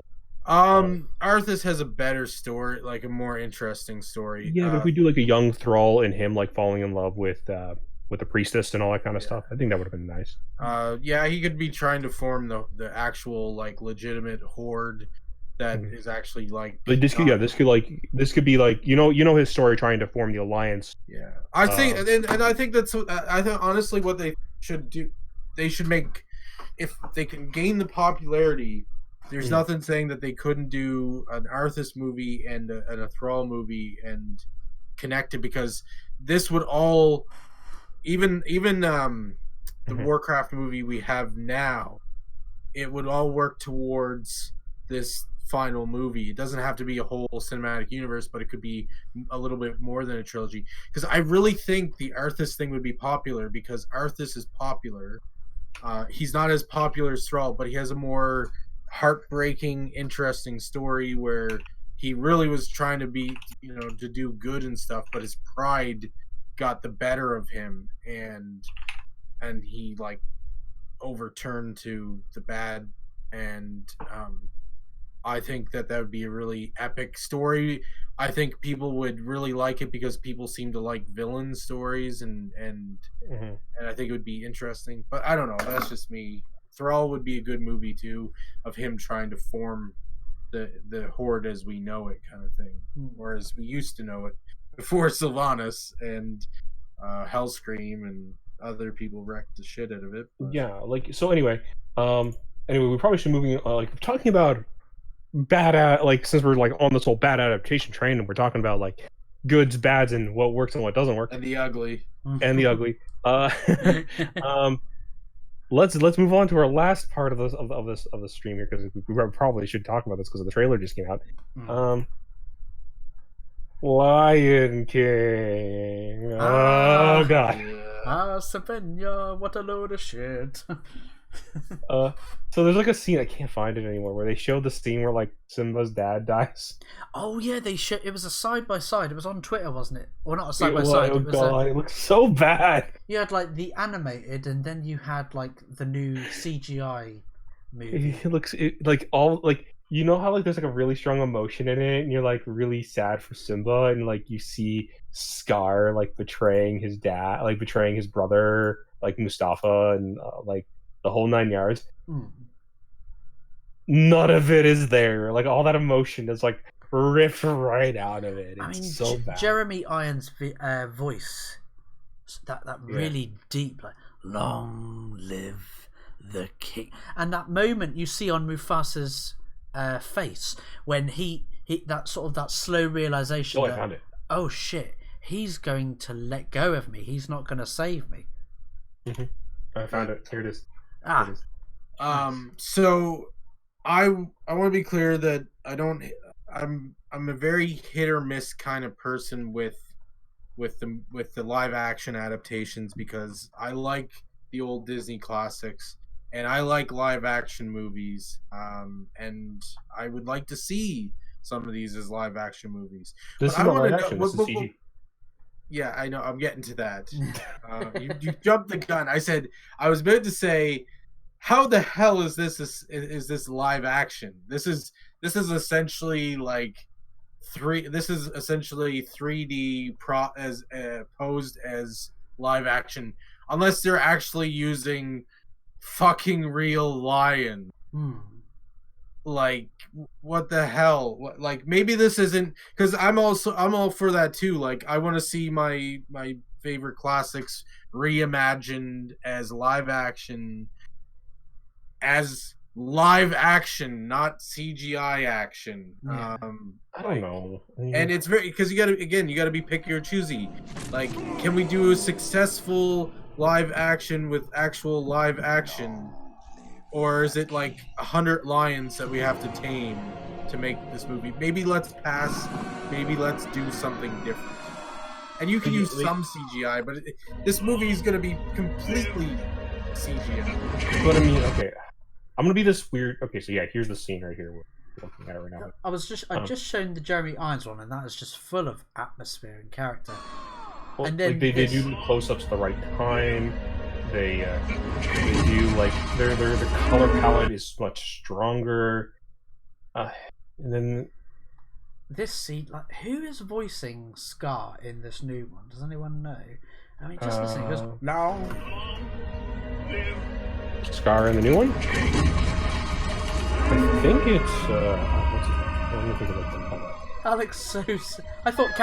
Arthas has a better story, like a more interesting story. Yeah, but if we do like a young Thrall and him like falling in love with the priestess and all that kind of stuff, I think that would have been nice. He could be trying to form the actual like legitimate horde that is actually like. But this could be like, you know his story trying to form the alliance. Yeah, I think, and I think that's, I think honestly what they should do, they should make, if they can gain the popularity, there's nothing saying that they couldn't do an Arthas movie and a Thrall movie and connect it, because this would all, even the Warcraft movie we have now, it would all work towards this final movie. It doesn't have to be a whole cinematic universe, but it could be a little bit more than a trilogy. Because I really think the Arthas thing would be popular, because Arthas is popular. He's not as popular as Thrall, but he has a more heartbreaking, interesting story where he really was trying to be, you know, to do good and stuff, but his pride got the better of him, and he like overturned to the bad. And I think that would be a really epic story. I think people would really like it because people seem to like villain stories, and I think it would be interesting. But I don't know. That's just me. Thrall would be a good movie too, of him trying to form the horde as we know it, kind of thing, or as we used to know it before Sylvanas and Hellscream and other people wrecked the shit out of it. But... Yeah, like, so anyway, we probably should moving like talking about bad like, since we're like on this whole bad adaptation train, and we're talking about like goods, bads, and what works and what doesn't work, and the ugly. Let's move on to our last part of this stream here, because we probably should talk about this because the trailer just came out. Lion King. Oh god. Savenya, what a load of shit. So there's like a scene, I can't find it anymore, where they showed the scene where like Simba's dad dies. Oh yeah, it was a side by side. It was on Twitter, wasn't it? Or not a side by side. Oh god, it looks so bad. You had like the animated, and then you had like the new CGI movie. It looks like all like, you know how like there's like a really strong emotion in it, and you're like really sad for Simba, and like you see Scar like betraying his dad, like betraying his brother, like Mustafa, and like the whole 9 yards. None of it is there. Like all that emotion is like ripped right out of it. It's so bad. Jeremy Irons' voice, that really deep, like long live the king. And that moment you see on Mufasa's face when he that sort of that slow realization I found it. Oh shit, he's going to let go of me. He's not going to save me. I found it. Here it is. Ah. Here it is. So I want to be clear that I'm a very hit or miss kind of person with the live action adaptations, because I like the old Disney classics and I like live action movies, and I would like to see some of these as live action movies. This is not live action. This is CG. Yeah, I know. I'm getting to that. You jumped the gun. I was about to say, how the hell is this live action? This is essentially like 3D posed as live action, unless they're actually using fucking real lions. Like, what the hell? Like, maybe this isn't, because I'm all for that too. Like, I want to see my favorite classics reimagined as live action, not CGI action. Yeah. I don't know. And it's very, because you gotta be picky or choosy. Like, can we do a successful live action with actual live action, or is it like 100 lions that we have to tame to make this movie? Maybe let's pass. Maybe let's do something different. And you can use some CGI, but this movie is gonna be completely CGI. But I mean, okay, I'm gonna be this weird. Okay, so yeah, here's the scene right here. We're looking at it right now. I've just shown the Jeremy Irons one, and that is just full of atmosphere and character. Well, and then like they do close-ups at the right time. They do, like, their color palette is much stronger. And then this scene, like, who is voicing Scar in this new one? Does anyone know? I mean, just listen. It goes, no. Scar in the new one? I think it's what's his name? Let me think about them. Alex Sosa. I thought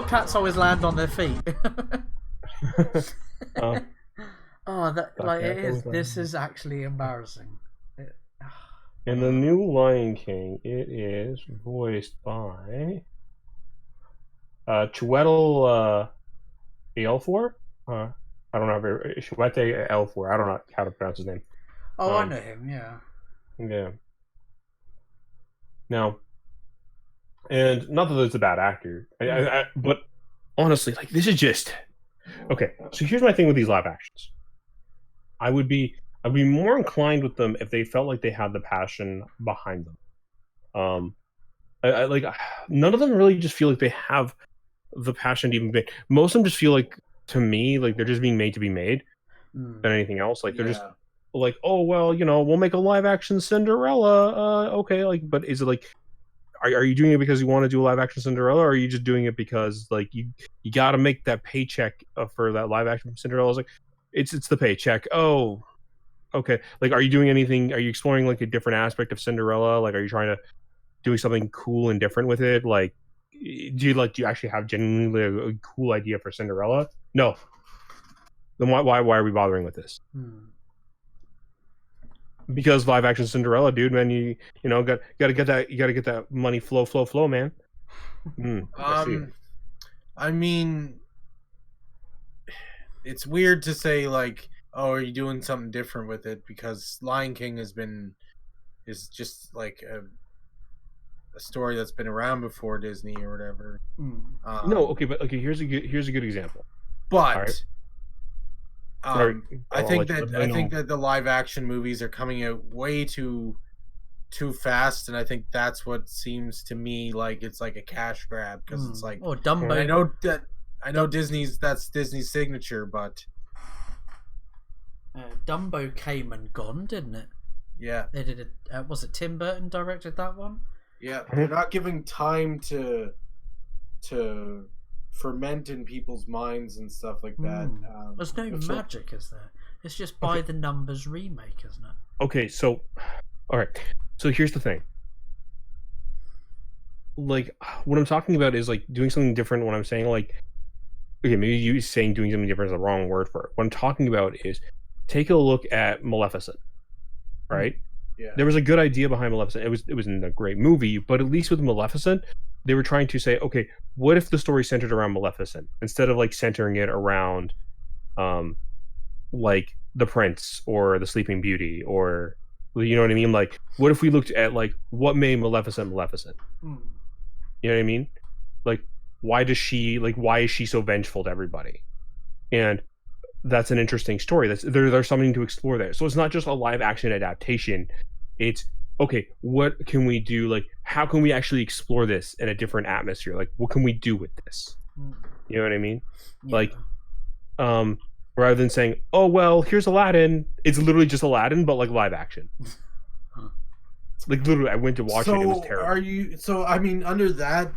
cats always land on their feet. This is actually embarrassing. In the new Lion King, it is voiced by Chiwetel Ejiofor. I don't know Chiwetel Ejiofor. I don't know how to pronounce his name. Oh, I know him. Yeah. Yeah. Now, and not that it's a bad actor, but honestly, like, this is just okay. So here's my thing with these live actions. I'd be more inclined with them if they felt like they had the passion behind them. I like, none of them really just feel like they have the passion to even be. Most of them just feel like, to me, like they're just being made to be made than anything else. Like, they're just like, oh well, we'll make a live action Cinderella. Okay, like, but is it like, are you doing it because you want to do a live action Cinderella, or are you just doing it because, like, you got to make that paycheck for that live action Cinderella? It's like, it's the paycheck. Oh, okay. Like, are you doing anything? Are you exploring, like, a different aspect of Cinderella? Like, are you trying to doing something cool and different with it? Like, do you actually have genuinely a cool idea for Cinderella? No. Then why are we bothering with this? Because live action Cinderella, dude, man, you gotta get that money flow, man. I mean, it's weird to say, like, oh, are you doing something different with it? Because Lion King is just like a story that's been around before Disney or whatever. No, okay, but okay, here's a good example. But right. I think that the live action movies are coming out way too fast, and I think that's what seems to me like it's like a cash grab, because it's like, oh, Dumbo. I know that's Disney's signature, but Dumbo came and gone, didn't it? Yeah. They did it. Was it Tim Burton directed that one? Yeah, they're not giving time to ferment in people's minds and stuff like that. There's no magic, is there? It's just by the numbers remake, isn't it? Okay, so all right. So here's the thing. Like, what I'm talking about is, like, doing something different when I'm saying, like, okay, maybe you saying doing something different is the wrong word for it. What I'm talking about is take a look at Maleficent, right? Yeah. There was a good idea behind Maleficent. It was in a great movie, but at least with Maleficent, they were trying to say, okay, what if the story centered around Maleficent instead of like centering it around, like the Prince or the Sleeping Beauty, or you know what I mean? Like, what if we looked at like what made Maleficent Maleficent? You know what I mean? Like, why is she so vengeful to everybody? And that's an interesting story. There's something to explore there. So it's not just a live action adaptation. It's okay, what can we do? Like, how can we actually explore this in a different atmosphere? Like, what can we do with this? You know what I mean? Yeah. Like, rather than saying, oh, well, here's Aladdin. It's literally just Aladdin, but like live action. Like, literally, I went to watch it. It was terrible. I mean, under that,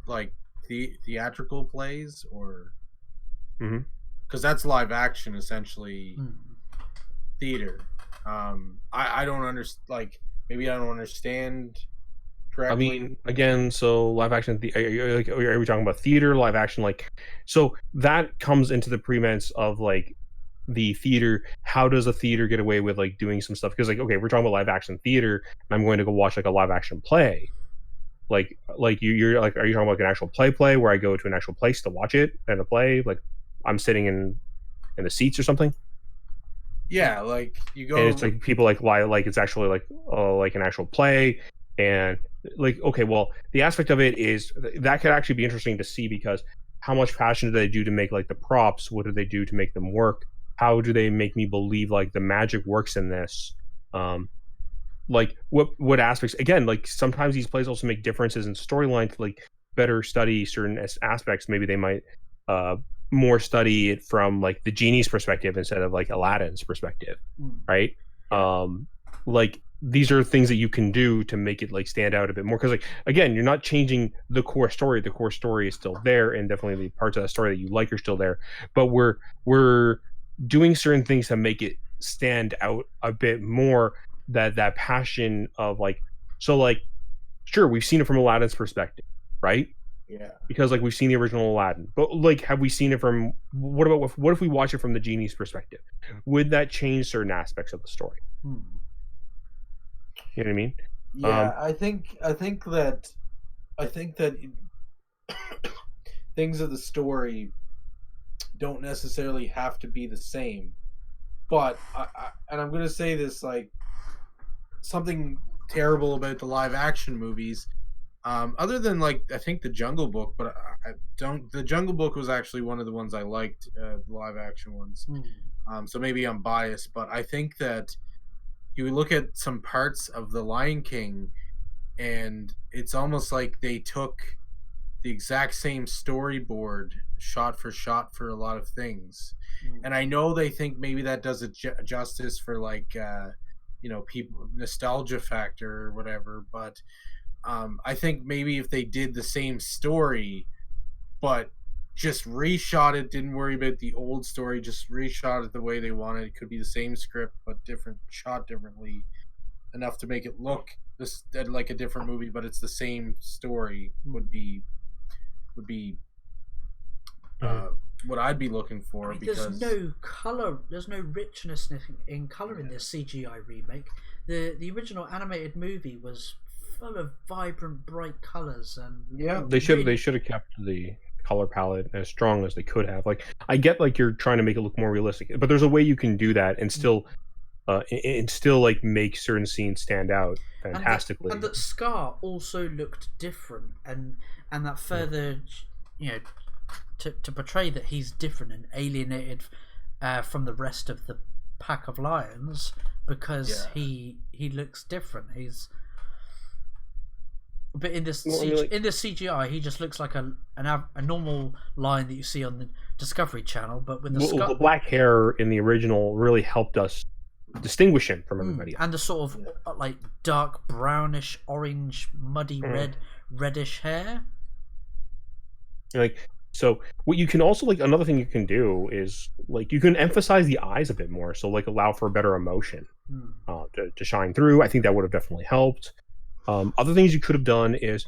like, theatrical plays, or... Because that's live action, essentially, theater. I don't understand, like, maybe I don't understand correctly. I mean, again, so live action, are we talking about theater, live action? Like, so that comes into the premise of, like, the theater. How does a theater get away with, like, doing some stuff? Because, like, okay, we're talking about live action theater, and I'm going to go watch, like, a live action play. Like you're like, are you talking about like an actual play where I go to an actual place to watch it and a play? Like, I'm sitting in the seats or something. Yeah, like you go, and it's like people like it's actually like an actual play, and like, okay, well, the aspect of it is that could actually be interesting to see, because how much passion do they do to make like the props? What do they do to make them work? How do they make me believe like the magic works in this? Like what aspects? Again, like sometimes these plays also make differences in storyline to like better study certain aspects. Maybe they might more study it from like the genie's perspective instead of like Aladdin's perspective, right? Like these are things that you can do to make it like stand out a bit more, because like, again, you're not changing the core story. The core story is still there, and definitely the parts of the story that you like are still there, but we're doing certain things to make it stand out a bit more. That passion of like, so like, sure, we've seen it from Aladdin's perspective, right? Yeah. Because like we've seen the original Aladdin, but like, have we seen it from, what if we watch it from the genie's perspective? Would that change certain aspects of the story? You know what I mean? Yeah, I think that things of the story don't necessarily have to be the same, but and I'm gonna say this, like, something terrible about the live action movies, other than like I think the Jungle Book, but the Jungle Book was actually one of the ones I liked, the live action ones. So maybe I'm biased, but I think that you look at some parts of The Lion King, and it's almost like they took the exact same storyboard shot for shot for a lot of things. And I know they think maybe that does it justice for like people, nostalgia factor or whatever, but I think maybe if they did the same story but just reshot it, didn't worry about the old story, just reshot it the way they wanted, it could be the same script but shot differently enough to make it look like a different movie, but it's the same story, would be what I'd be looking for. I mean, because there's no color, there's no richness in color in this CGI remake. The original animated movie was full of vibrant, bright colors, and they should have kept the color palette as strong as they could have. Like, I get like you're trying to make it look more realistic, but there's a way you can do that and still like make certain scenes stand out fantastically. And that Scar also looked different, and that further, to portray that he's different and alienated from the rest of the pack of lions, because he looks different. But in this in the CGI, he just looks like a normal lion that you see on the Discovery Channel. But with the black hair in the original really helped us distinguish him from everybody else. And the sort of like dark brownish, orange, muddy reddish hair. Like, so what you can also, like, another thing you can do is like you can emphasize the eyes a bit more, so like allow for better emotion to shine through. I think that would have definitely helped. Other things you could have done is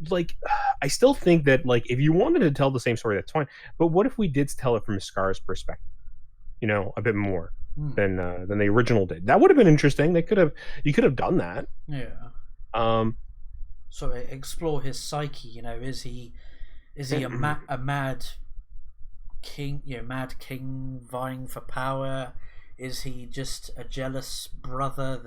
like, I still think that, like, if you wanted to tell the same story, that's fine. But what if we did tell it from Scar's perspective? You know, a bit more than the original did. That would have been interesting. You could have done that. Yeah. So explore his psyche. You know, is he a mad king? You know, mad king vying for power? Is he just a jealous brother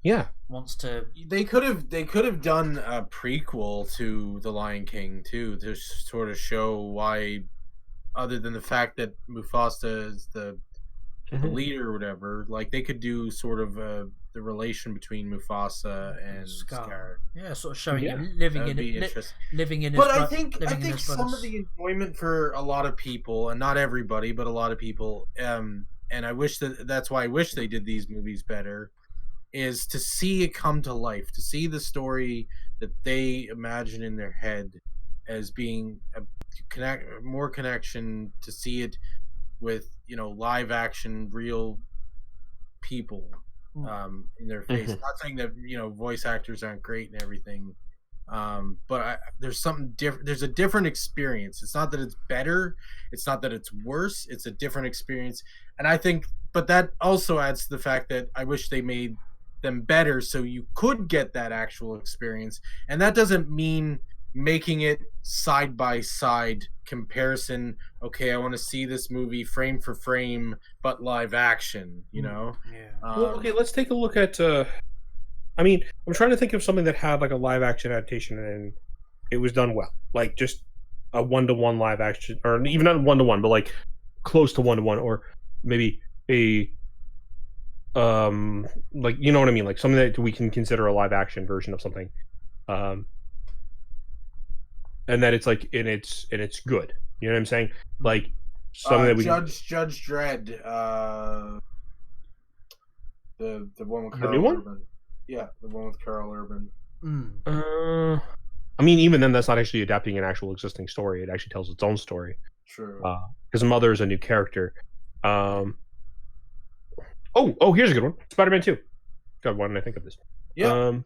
that wants to? They could have done a prequel to The Lion King too, to sort of show why, other than the fact that Mufasa is the leader or whatever, like they could do sort of the relation between Mufasa and Scar. Yeah, sort of showing him living in his. But I think some of the enjoyment for a lot of people, and not everybody, but a lot of people, and I wish that's why I wish they did these movies better, is to see it come to life, to see the story that they imagine in their head as being more connection, to see it with, you know, live action, real people in their face. Not saying that, you know, voice actors aren't great and everything, but there's something different. There's a different experience. It's not that it's better, it's not that it's worse, it's a different experience. And I think, but that also adds to the fact that I wish they made them better so you could get that actual experience. And that doesn't mean making it side by side comparison. Okay, I want to see this movie frame for frame but live action, you know. Well, okay, let's take a look at I mean, I'm trying to think of something that had like a live action adaptation and it was done well, like just a 1-to-1 live action, or even not 1-to-1, but like close to 1-to-1, or maybe a like, you know what I mean, like something that we can consider a live action version of something, and that it's like and it's good. You know what I'm saying? Like something that we Judge Dredd, the one with Carl Urban. Yeah, the one with Carl Urban. I mean, even then, that's not actually adapting an actual existing story. It actually tells its own story. True. Because Mother is a new character. Oh, here's a good one. Spider-Man 2. God, why didn't I think of this? Yeah.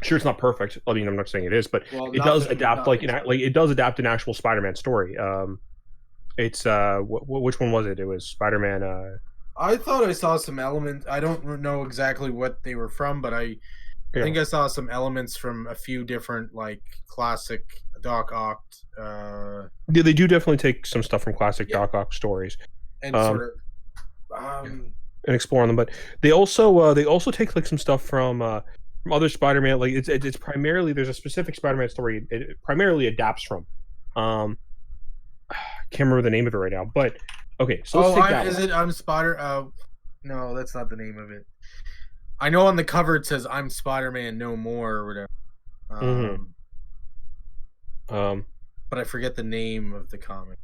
Sure, it's not perfect. I mean, I'm not saying it is, but it does adapt it does adapt an actual Spider-Man story. It's which one was it? It was Spider-Man. I thought I saw some elements. I don't know exactly what they were from, but I think I saw some elements from a few different like classic Doc Ock. Yeah, they do definitely take some stuff from classic Doc Ock stories and sort of and explore them. But they also take like some stuff from other Spider-Man. Like it's primarily, there's a specific Spider-Man story it primarily adapts from. I can't remember the name of it right now, but okay. So let's take that is it I'm Spider? No, that's not the name of it. I know on the cover it says "I'm Spider-Man No More" or whatever. But I forget the name of the comic.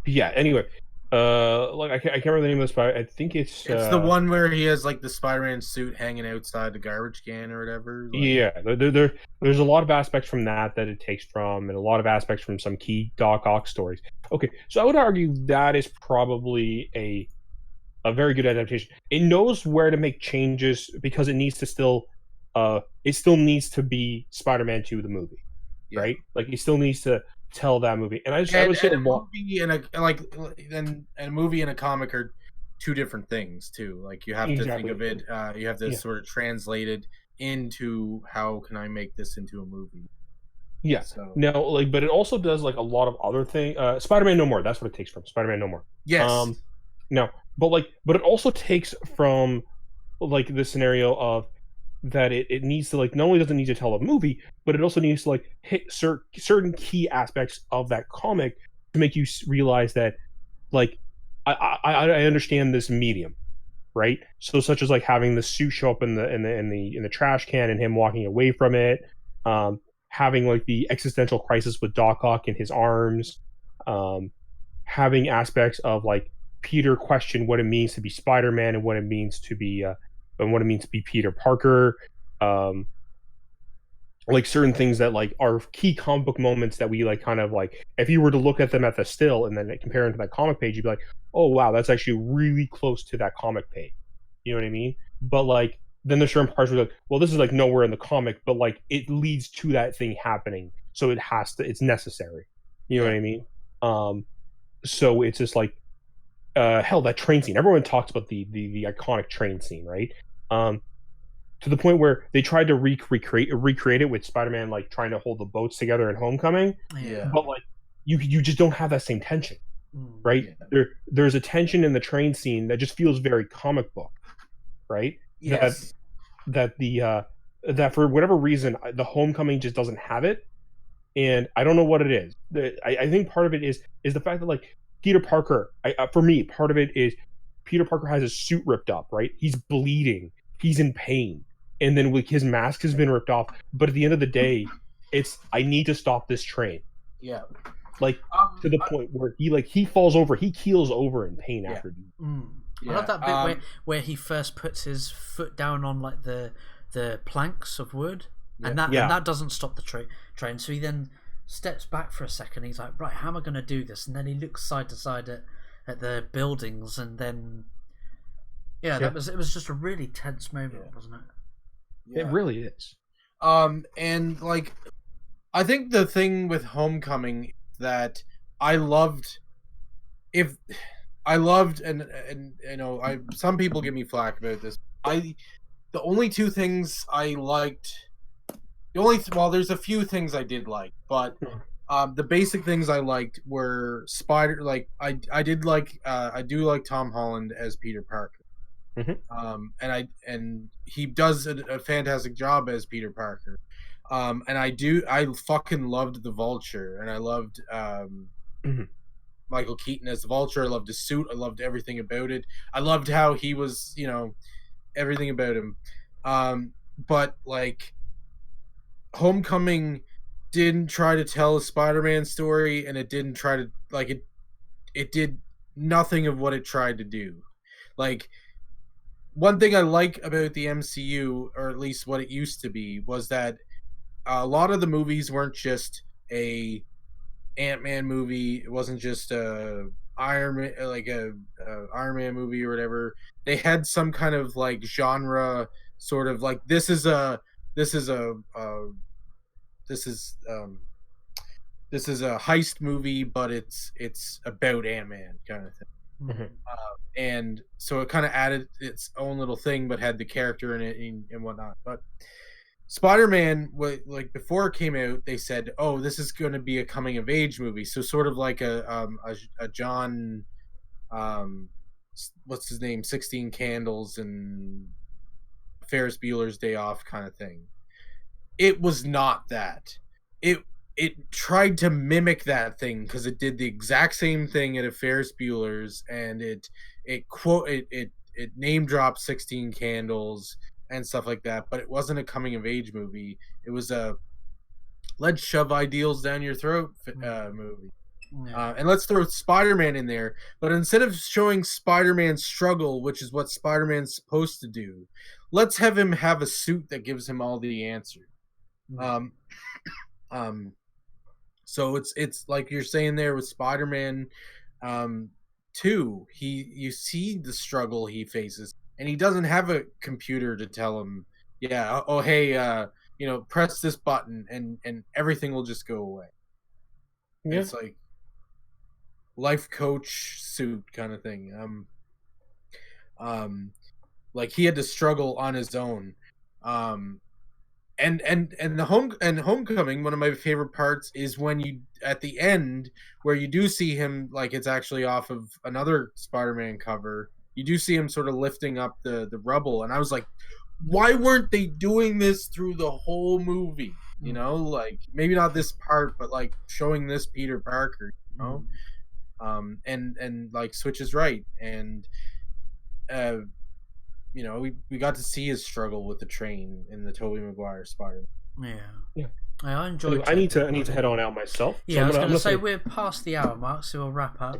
Yeah. Anyway, like I can't remember the name of the Spider. I think it's the one where he has like the Spider-Man suit hanging outside the garbage can or whatever. Like... Yeah, there's a lot of aspects from that it takes from, and a lot of aspects from some key Doc Ock stories. Okay, so I would argue that is probably a very good adaptation. It knows where to make changes because it needs to still needs to be Spider-Man 2 the movie, right? Like it still needs to tell that movie. And I would say a movie and a movie and a comic are two different things too. Like you have to think of it. You have to sort of translate it into how can I make this into a movie. Yeah. So. No, like, but it also does like a lot of other things. Spider-Man No More. That's what it takes from Spider-Man No More. Yes. No, but it also takes from like the scenario of that it needs to like not only does it need to tell a movie, but it also needs to like hit certain key aspects of that comic to make you realize that like I understand this medium, right? So such as like having the suit show up in the trash can and him walking away from it, having like the existential crisis with Doc Ock in his arms, having aspects of like Peter question what it means to be Spider-Man and what it means to be Peter Parker, like certain things that like are key comic book moments that we like kind of like if you were to look at them at the still and then compare them to that comic page, you'd be like, oh wow, that's actually really close to that comic page. You know what I mean? But like then there's certain parts where like, well, this is like nowhere in the comic, but like it leads to that thing happening, so it's necessary. You know what I mean? So it's just like, hell, that train scene. Everyone talks about the iconic train scene, right? To the point where they tried to recreate it with Spider-Man like trying to hold the boats together in Homecoming. Yeah. But like you just don't have that same tension, right? Yeah. There's a tension in the train scene that just feels very comic book, right? Yes. That for whatever reason the Homecoming just doesn't have it, and I don't know what it is. I think part of it is the fact that like Peter Parker, for me, part of it is Peter Parker has his suit ripped up, right? He's bleeding, he's in pain, and then his mask has been ripped off. But at the end of the day, it's I need to stop this train. Yeah. Like to the point where he falls over, he keels over in pain after. I love that bit where he first puts his foot down on like the planks of wood, and that doesn't stop the train. So he then steps back for a second. He's like, right, how am I going to do this? And then he looks side to side at the buildings, and then it was just a really tense moment, wasn't it? Yeah. It really is. And like, I think the thing with Homecoming that I loved, and you know, some people give me flack about this. The only two things I liked, there's a few things I did like, but the basic things I liked were I do like Tom Holland as Peter Parker. And he does a fantastic job as Peter Parker. And I fucking loved the Vulture, and I loved Michael Keaton as the Vulture. I loved his suit. I loved everything about it. I loved how he was, you know, everything about him. But like, Homecoming didn't try to tell a Spider-Man story, and it didn't try to it did nothing of what it tried to do. Like, one thing I like about the MCU, or at least what it used to be, was that a lot of the movies weren't just a Ant-Man movie. It wasn't just a Iron Man movie or whatever. They had some kind of like genre, sort of like this is a heist movie, but it's about Ant-Man kind of thing. And so it kind of added its own little thing, but had the character in it and whatnot. But Spider-Man, like before it came out, they said, "Oh, this is going to be a coming of age movie." So sort of like a John, what's his name, 16 Candles and Ferris Bueller's Day Off kind of thing. It was not that. It tried to mimic that thing because it did the exact same thing at a Ferris Bueller's, and it name dropped 16 Candles and stuff like that, but it wasn't a coming of age movie. It was a let's shove ideals down your throat movie. And let's throw Spider-Man in there, but instead of showing Spider-Man's struggle, which is what Spider-Man's supposed to do, let's have him have a suit that gives him all the answers. So it's like you're saying there with Spider-Man 2, you see the struggle he faces, and he doesn't have a computer to tell him, hey, press this button and everything will just go away. Yeah. It's like life coach suit kind of thing. Like he had to struggle on his own. And Homecoming, one of my favorite parts is when you at the end where you do see him, like it's actually off of another Spider-Man cover. You do see him sort of lifting up the rubble, and I was like, why weren't they doing this through the whole movie? You know, like maybe not this part, but like showing this Peter Parker, you know, and like Switch is right, and we got to see his struggle with the train in the Tobey Maguire Spider-Man. Yeah. I enjoyed. I need to head on out myself. Yeah, I was going to say we're past the hour mark, so we'll wrap up.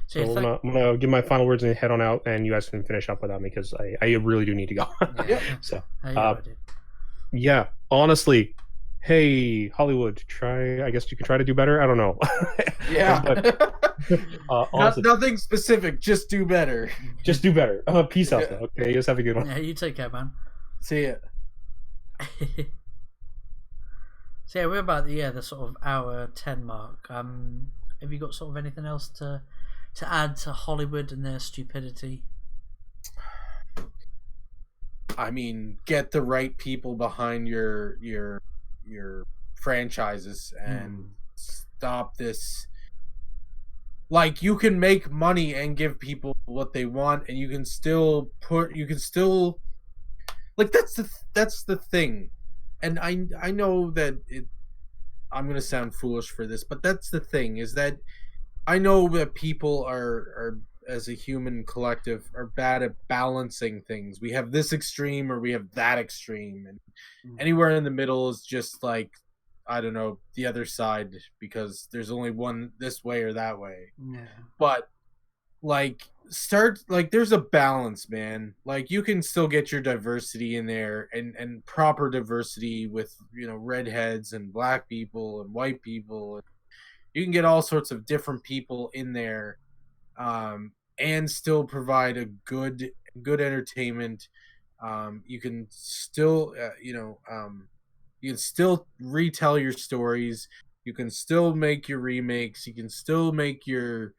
So I'm gonna give my final words and head on out, and you guys can finish up without me because I really do need to go. Yeah. So yeah, honestly, hey, Hollywood, try. I guess you could try to do better. I don't know. Yeah. But honestly, Nothing specific. Just do better. just do better. Peace out, though. Okay, you guys have a good one. Yeah, you take care, man. See ya. So yeah, we're about the sort of hour 10 mark. Have you got sort of anything else to add to Hollywood and their stupidity? I mean, get the right people behind your franchises and stop this. Like, you can make money and give people what they want, and you can still like, that's the thing. And I know that I'm gonna sound foolish for this, but that's the thing, is that I know that people are as a human collective are bad at balancing things. We have this extreme or we have that extreme, and anywhere in the middle is just like, I don't know, the other side, because there's only one this way or that way. Yeah. But like, there's a balance, man. Like, you can still get your diversity in there, and proper diversity with, you know, redheads and black people and white people. You can get all sorts of different people in there, and still provide a good entertainment. You can still you can still retell your stories. You can still make your remakes. You can still make your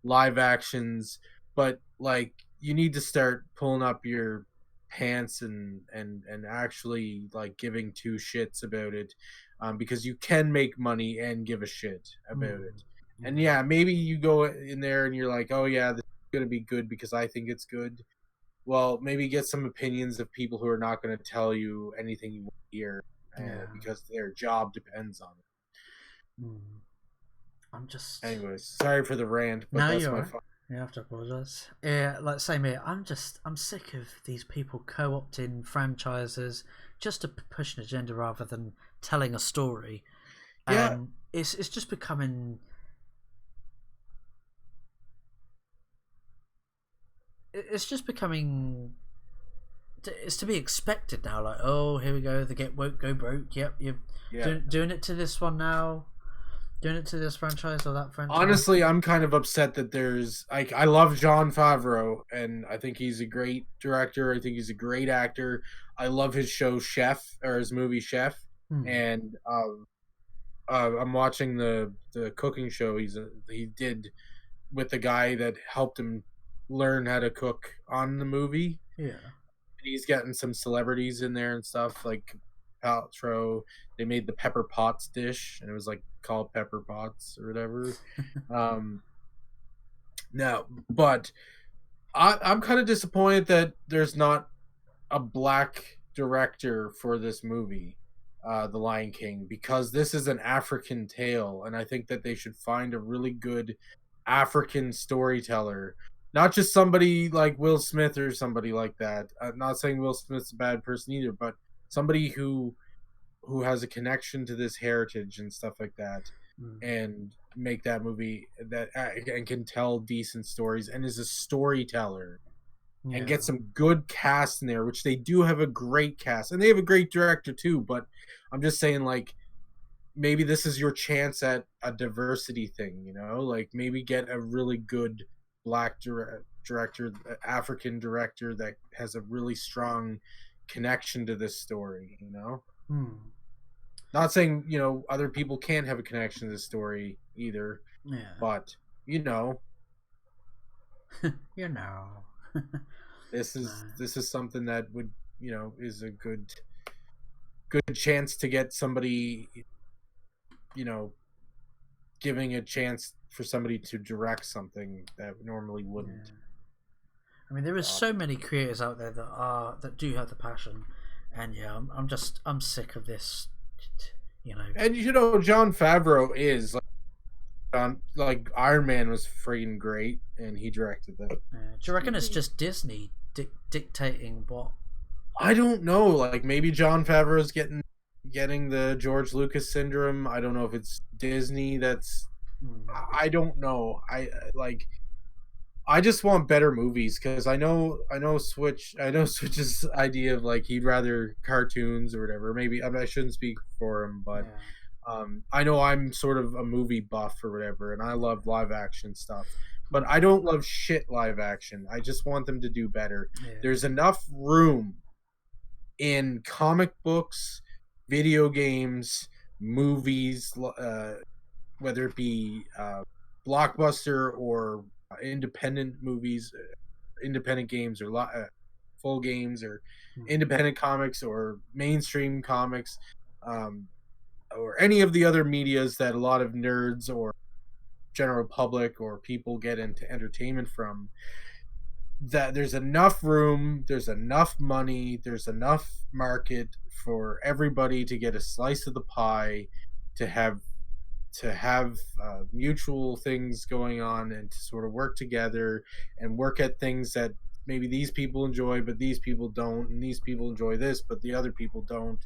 live actions. But like, you need to start pulling up your pants and actually like giving two shits about it, because you can make money and give a shit about it. And yeah, maybe you go in there and you're like, oh yeah, this is gonna be good because I think it's good. Well, maybe get some opinions of people who are not going to tell you anything you want to hear, because their job depends on it. I'm just. Anyways, sorry for the rant, but that's my fault. You have to apologize. Yeah, like same here. I'm sick of these people co-opting franchises just to push an agenda rather than telling a story. Yeah, it's just becoming. It's just becoming. It's to be expected now. Like, oh, here we go. The get woke, go broke. Yep, you're doing it to this one now. Doing it to this franchise or that franchise. Honestly, I'm kind of upset that there's like, I love Jon Favreau and I think he's a great director. I think he's a great actor. I love his show Chef, or his movie Chef, and I'm watching the cooking show he did with the guy that helped him learn how to cook on the movie. Yeah, and he's getting some celebrities in there and stuff, like Paltrow. They made the Pepper Potts dish, and it was like called Pepper Potts or whatever. No, but I'm kind of disappointed that there's not a black director for this movie, The Lion King, because this is an African tale, and I think that they should find a really good African storyteller. Not just somebody like Will Smith or somebody like that. I'm not saying Will Smith's a bad person either, but somebody who has a connection to this heritage and stuff like that, and make that movie that and can tell decent stories and is a storyteller, and get some good cast in there, which they do have a great cast, and they have a great director too. But I'm just saying, like, maybe this is your chance at a diversity thing, you know? Like, maybe get a really good black director, African director that has a really strong connection to this story, you know? Not saying, you know, other people can't have a connection to this story either. Yeah. But, you know. You know. This is something that would, you know, is a good chance to get somebody, you know, giving a chance for somebody to direct something that normally wouldn't. Yeah. I mean, there is so many creators out there that do have the passion, and yeah, I'm sick of this, you know. And you know, Jon Favreau is like Iron Man was freaking great, and he directed that. Do you reckon it's just Disney dictating what? I don't know. Like, maybe Jon Favreau's getting the George Lucas syndrome. I don't know if it's Disney that's. I don't know. I like. I just want better movies because I know Switch's idea of like he'd rather cartoons or whatever. Maybe I shouldn't speak for him, but I know I'm sort of a movie buff or whatever, and I love live action stuff. But I don't love shit live action. I just want them to do better. Yeah. There's enough room in comic books, video games, movies, whether it be blockbuster or independent movies, independent games, or full games, or independent comics, or mainstream comics, or any of the other medias that a lot of nerds or general public or people get into entertainment from. That there's enough room, there's enough money, there's enough market for everybody to get a slice of the pie, to have mutual things going on, and to sort of work together and work at things that maybe these people enjoy but these people don't, and these people enjoy this but the other people don't,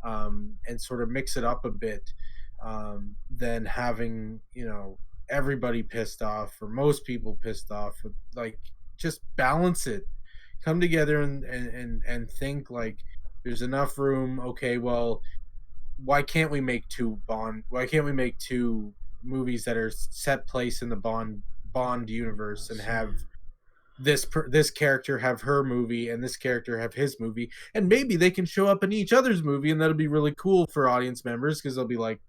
and sort of mix it up a bit, than having everybody pissed off or most people pissed off. Like, just balance it, come together and think like there's enough room. Okay, well, why can't we make two movies that are set place in the Bond universe, and have this character have her movie and this character have his movie, and maybe they can show up in each other's movie, and that'll be really cool for audience members because they'll be like,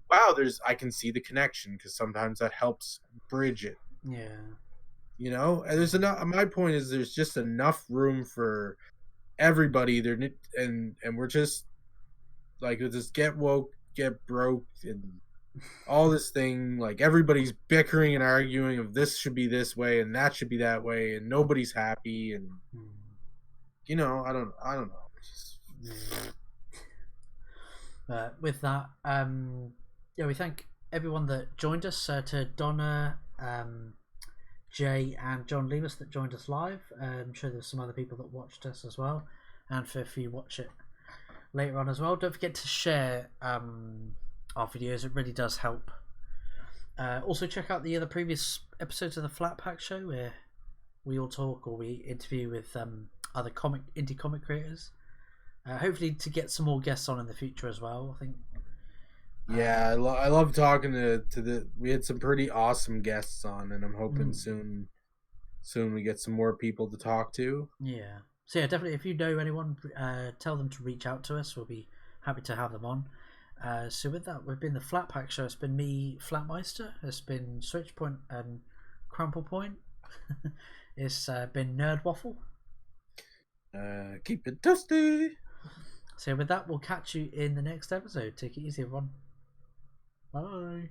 wow, I can see the connection, because sometimes that helps bridge it. And there's enough. My point is, there's just enough room for everybody there, and we're just like, we'll just get woke, get broke, and all this thing. Like, everybody's bickering and arguing of this should be this way and that should be that way, and nobody's happy. And I don't know. With that, we thank everyone that joined us. To Donna, Jay, and John Lemus that joined us live. I'm sure there's some other people that watched us as well, and if you watch it later on as well, don't forget to share our videos. It really does help. Also, check out the other previous episodes of the Flat Pack Show, where we all talk or we interview with other indie comic creators. Hopefully to get some more guests on in the future as well. I think. Yeah, I love talking to we had some pretty awesome guests on, and I'm hoping soon we get some more people to talk to. Yeah. So yeah, definitely, if you know anyone, tell them to reach out to us. We'll be happy to have them on. So with that, we've been the Flat Pack Show. It's been me, Flattmeister. It's been Switchpoint and Crumple Point. It's been Nerd Waffle. Keep it dusty. So with that, we'll catch you in the next episode. Take it easy, everyone. Bye.